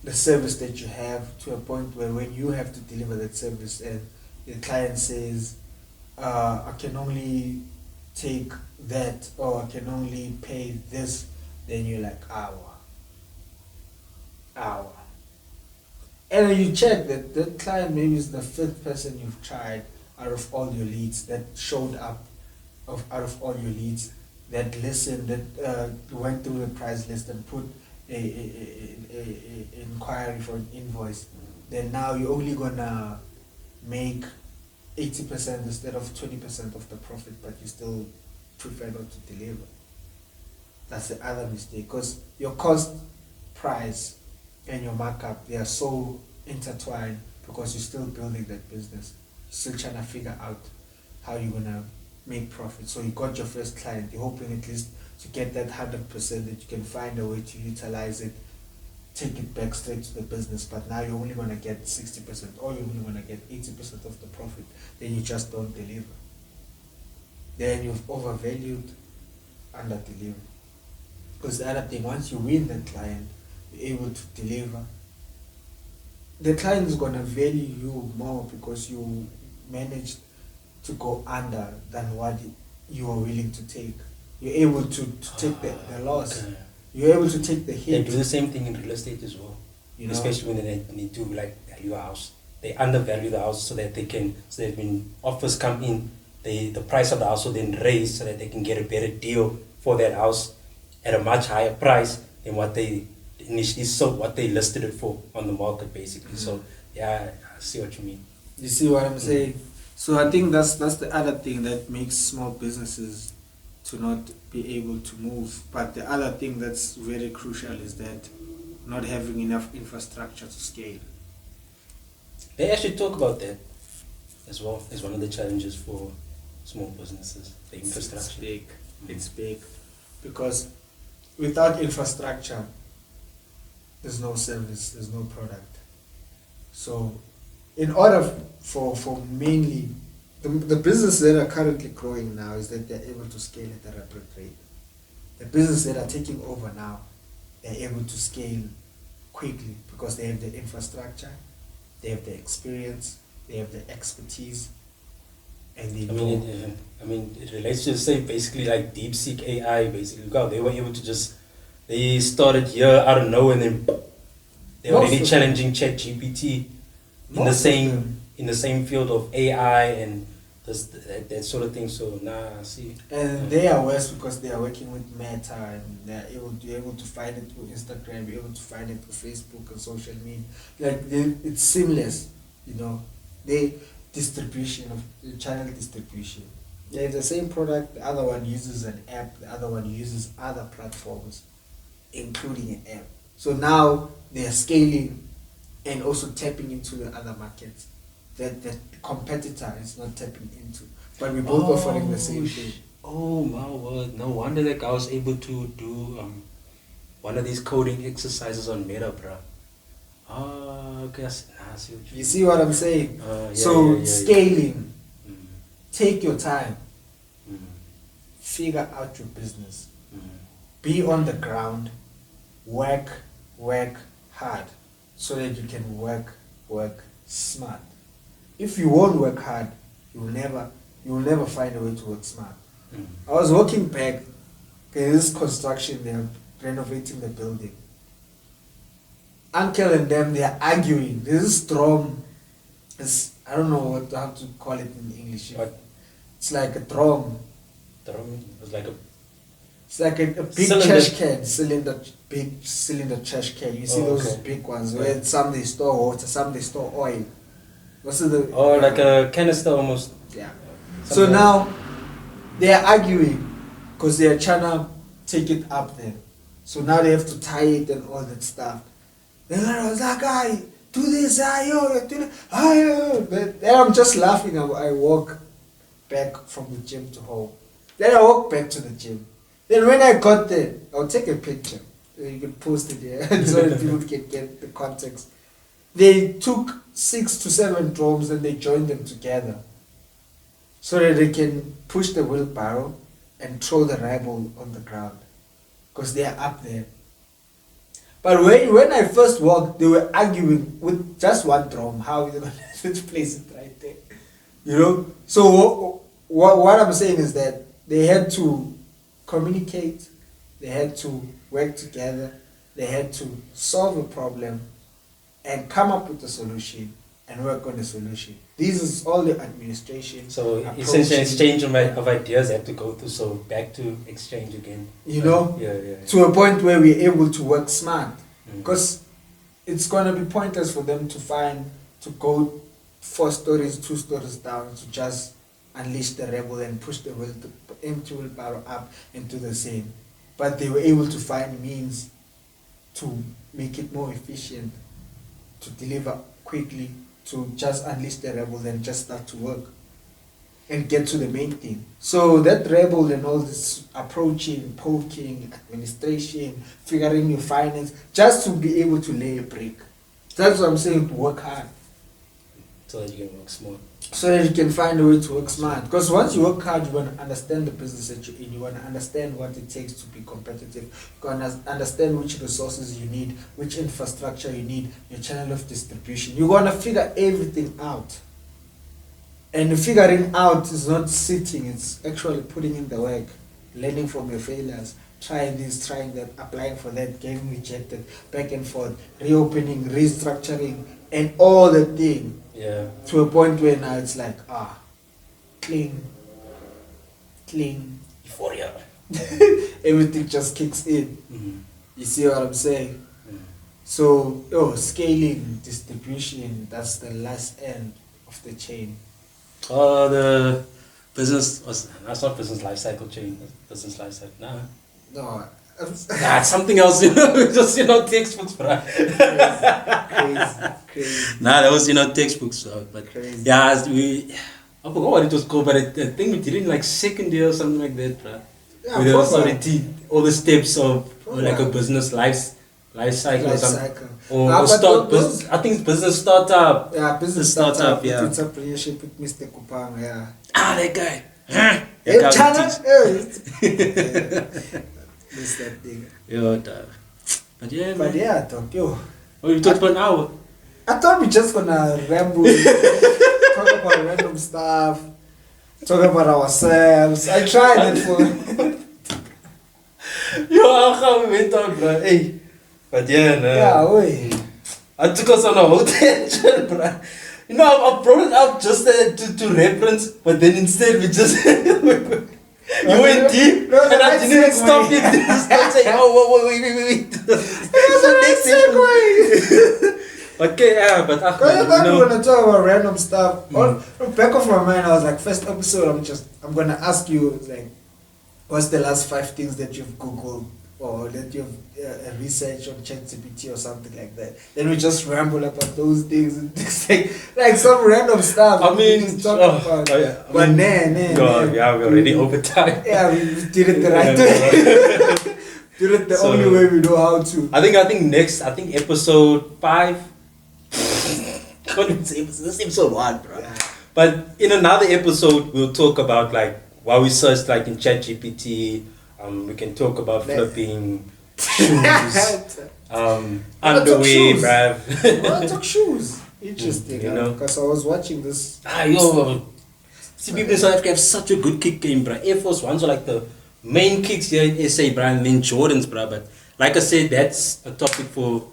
the service that you have to a point where when you have to deliver that service and the client says, I can only take that, or I can only pay this, then you're like, hour. And then you check that the client maybe is the 5th person you've tried out of all your leads that showed up, out of all your leads that listened, that went through the price list and put a inquiry for an invoice. Then now you're only gonna make 80% instead of 20% of the profit, but you still prefer not to deliver. That's the other mistake, because your cost, price, and your markup, they are so intertwined because you're still building that business. You're still trying to figure out how you're gonna make profit. So you got your first client, you're hoping at least to get that 100% that you can find a way to utilize it, take it back straight to the business, but now you're only gonna get 60% or you're only gonna get 80% of the profit, then you just don't deliver. Then you've overvalued, under delivered. Because the other thing, once you win that client, you're able to deliver, the client is gonna value you more because you managed to go under than what you are willing to take. You're able to take the loss. Okay. You're able to take the hit. They do the same thing in real estate as well. Especially when they need to value a house. They undervalue the house so that when offers come in, the price of the house will then raise so that they can get a better deal for that house at a much higher price than what they initially sold, what they listed it for on the market basically. Mm-hmm. So yeah, I see what you mean. You see what I'm saying? So I think that's the other thing that makes small businesses to not be able to move. But the other thing that's very crucial is that not having enough infrastructure to scale. They actually talk about that as well as one of the challenges for small businesses, the infrastructure. It's big. Because without infrastructure, there's no service, there's no product. So in order for mainly the businesses that are currently growing now is that they're able to scale at a rapid rate. The businesses that are taking over now, they're able to scale quickly because they have the infrastructure, they have the experience, they have the expertise, and they it relates to say basically like DeepSeek AI basically. God, they were able to they started here out of nowhere and then they were already challenging ChatGPT in the same field of AI and that sort of thing. So nah, see. And they are worse because they are working with Meta and you're able to find it through Instagram, you're able to find it through Facebook and social media. It's seamless, you know. They distribution of the channel distribution. They're the same product, the other one uses an app, the other one uses other platforms, including an app. So now they are scaling and also tapping into the other markets that the competitor is not tapping into. But we're both offering the same thing. Oh my word! No wonder that guy was able to do one of these coding exercises on Meta, bro. Okay. I see what You see what I'm saying? Yeah. Scaling. Mm. Take your time. Mm. Figure out your business. Mm. Be on the ground. Work hard, so that you can work smart. If you won't work hard, you will never find a way to work smart. Mm. I was walking back. There's construction. They're renovating the building. Uncle and them, they are arguing. There's this drum. I don't know how to call it in English. What? It's like a drum. Drum? It's like a. It's like a big Cylinder. trash can, big cylinder trash can. You see those big ones where some they store water, some they store oil. What's the? Oh, like a canister almost. Yeah. So Something now they are arguing because they are trying to take it up there. So now they have to tie it and all that stuff. Then I was like, "Guy, do this, do that." Then I'm just laughing. I walk back from the gym to home. Then I walk back to the gym. Then when I got there, I'll take a picture. You can post it here so that people can get the context. They took 6 to 7 drums and they joined them together so that they can push the wheelbarrow and throw the ramble on the ground because they are up there. But when I first walked, they were arguing with just one drum. How are you going to place it right there? You know? So what I'm saying is that they had to communicate, they had to work together, they had to solve a problem and come up with a solution and work on the solution. This is all the administration. So essentially exchange of ideas had to go through, so back to exchange again. You know? Yeah. To a point where we're able to work smart. Because it's going to be pointless for them to go 4 stories, 2 stories down to just unleash the rebel and push the empty wheelbarrow up and do the same. But they were able to find means to make it more efficient, to deliver quickly, to just unleash the rebel and just start to work and get to the main thing. So that rebel and all this approaching, poking, administration, figuring your finance, just to be able to lay a brick. That's what I'm saying, to work hard. So that you can work smart. So that you can find a way to work smart. Because once you work hard, you want to understand the business that you're in. You want to understand what it takes to be competitive. You want to understand which resources you need, which infrastructure you need, your channel of distribution. You want to figure everything out. And figuring out is not sitting, it's actually putting in the work, learning from your failures, trying this, trying that, applying for that, getting rejected, back and forth, reopening, restructuring, and all the thing. Yeah. To a point where now it's like, cling, Euphoria. everything just kicks in. Mm-hmm. You see what I'm saying? Mm. So, scaling, distribution, that's the last end of the chain. The business that's not business life cycle chain. Business life cycle. Nah. No. It's something else, just textbooks, bro. Crazy. Nah, that was textbooks, but Crazy. yeah, I forgot what it was called, but I think we did it in like second year or something like that, bro. Yeah, We also proper. did all the steps of like a Proper. business life cycle or Life something. cycle. Or But start those- I think it's business startup. Yeah, business Startup, startup, yeah. entrepreneurship with Mr. Kupang, yeah. That guy. Hey, guy China, teach. Miss that thing. Yeah, but yeah, man. But yeah, dog, yo. Oh, you talked for an hour. I thought we just gonna ramble, talk about random stuff, talk about ourselves. I tried it for. Yo, how we went on, bro. Hey. But yeah, no. Yeah, wait. I took us on a whole tangent, bro. You know, I brought it up just to reference, but then instead we just you went deep, no, and I didn't even stop you. Start saying, oh, wait. That's a nice segue. Okay, yeah, but Because I thought we were gonna talk about random stuff. On the back of my mind, I was like, first episode, I'm gonna ask you like, what's the last 5 things that you've googled or that you've researched on ChatGPT or something like that. Then we just ramble about those things and just like some random stuff. I mean, we just talk about. yeah, But yeah, we're already over time. Yeah, we did it the right way. Did it the only way we know how to. I think next, episode 5. This is episode 1, bro. Yeah. But in another episode, we'll talk about like what we searched like in ChatGPT. We can talk about flipping shoes, underwear, bruv. Well, I took shoes. Interesting, you know, because I was watching this. See, people in South Africa have such a good kick game, bro. Air Force Ones are like the main kicks here in SA, bro, and then Jordans, bro. But like I said, that's a topic for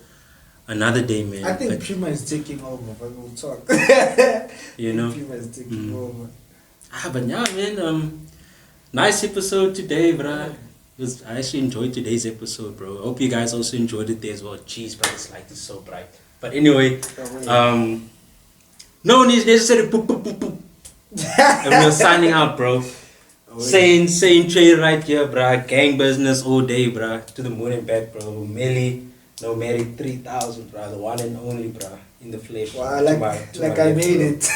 another day, man. I think Puma is taking over, but we'll talk. You know, Puma is taking over. But yeah, man. Nice episode today, bro. I actually enjoyed today's episode, bro. I hope you guys also enjoyed it there as well. Jeez, bro, this light is so bright. But anyway, no need necessary poop, poop, poop, poop. And we're signing out, bro. Same trade right here, bro. Gang business all day, bro. To the moon and back, bro. Melly, no married 3,000, bro. The one and only, bro. In the flesh. Wow, I made it.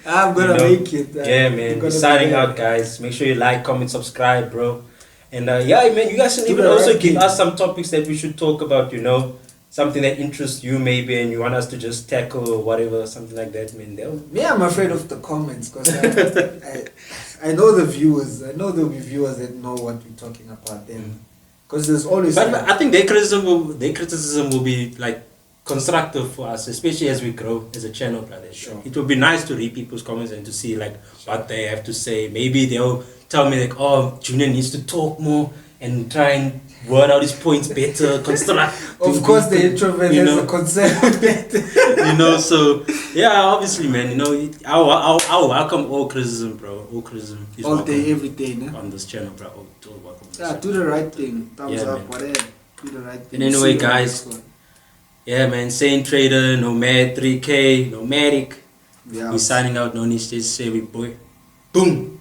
I'm gonna make it. Yeah, man. We're signing out, guys. Make sure you like, comment, subscribe, bro. And yeah, man, you guys can even also give us some topics that we should talk about, you know. Something that interests you maybe and you want us to just tackle or whatever, something like that, man. Me, I'm afraid of the comments because I know the viewers. I know there'll be viewers that know what we're talking about then. Because there's always... But I think their criticism will be like constructive for us, especially as we grow as a channel, brother. Sure. It will be nice to read people's comments and to see like what they have to say. Maybe they'll tell me like, oh, Junior needs to talk more and try and word out his points better, construct. Of course, the introvert has a concern with that. You know, so yeah, obviously, man. You know, I'll welcome all criticism, bro. All criticism is all welcome day, every day, no? on this channel, bro. All welcome. Yeah, do the right thing. Thumbs up, man. whatever. Do the right thing. And anyway, guys. Yeah, man. Sane Trader, Nomad 3K, Nomadic. Yeah. We signing out. No need to say we boy. Boom.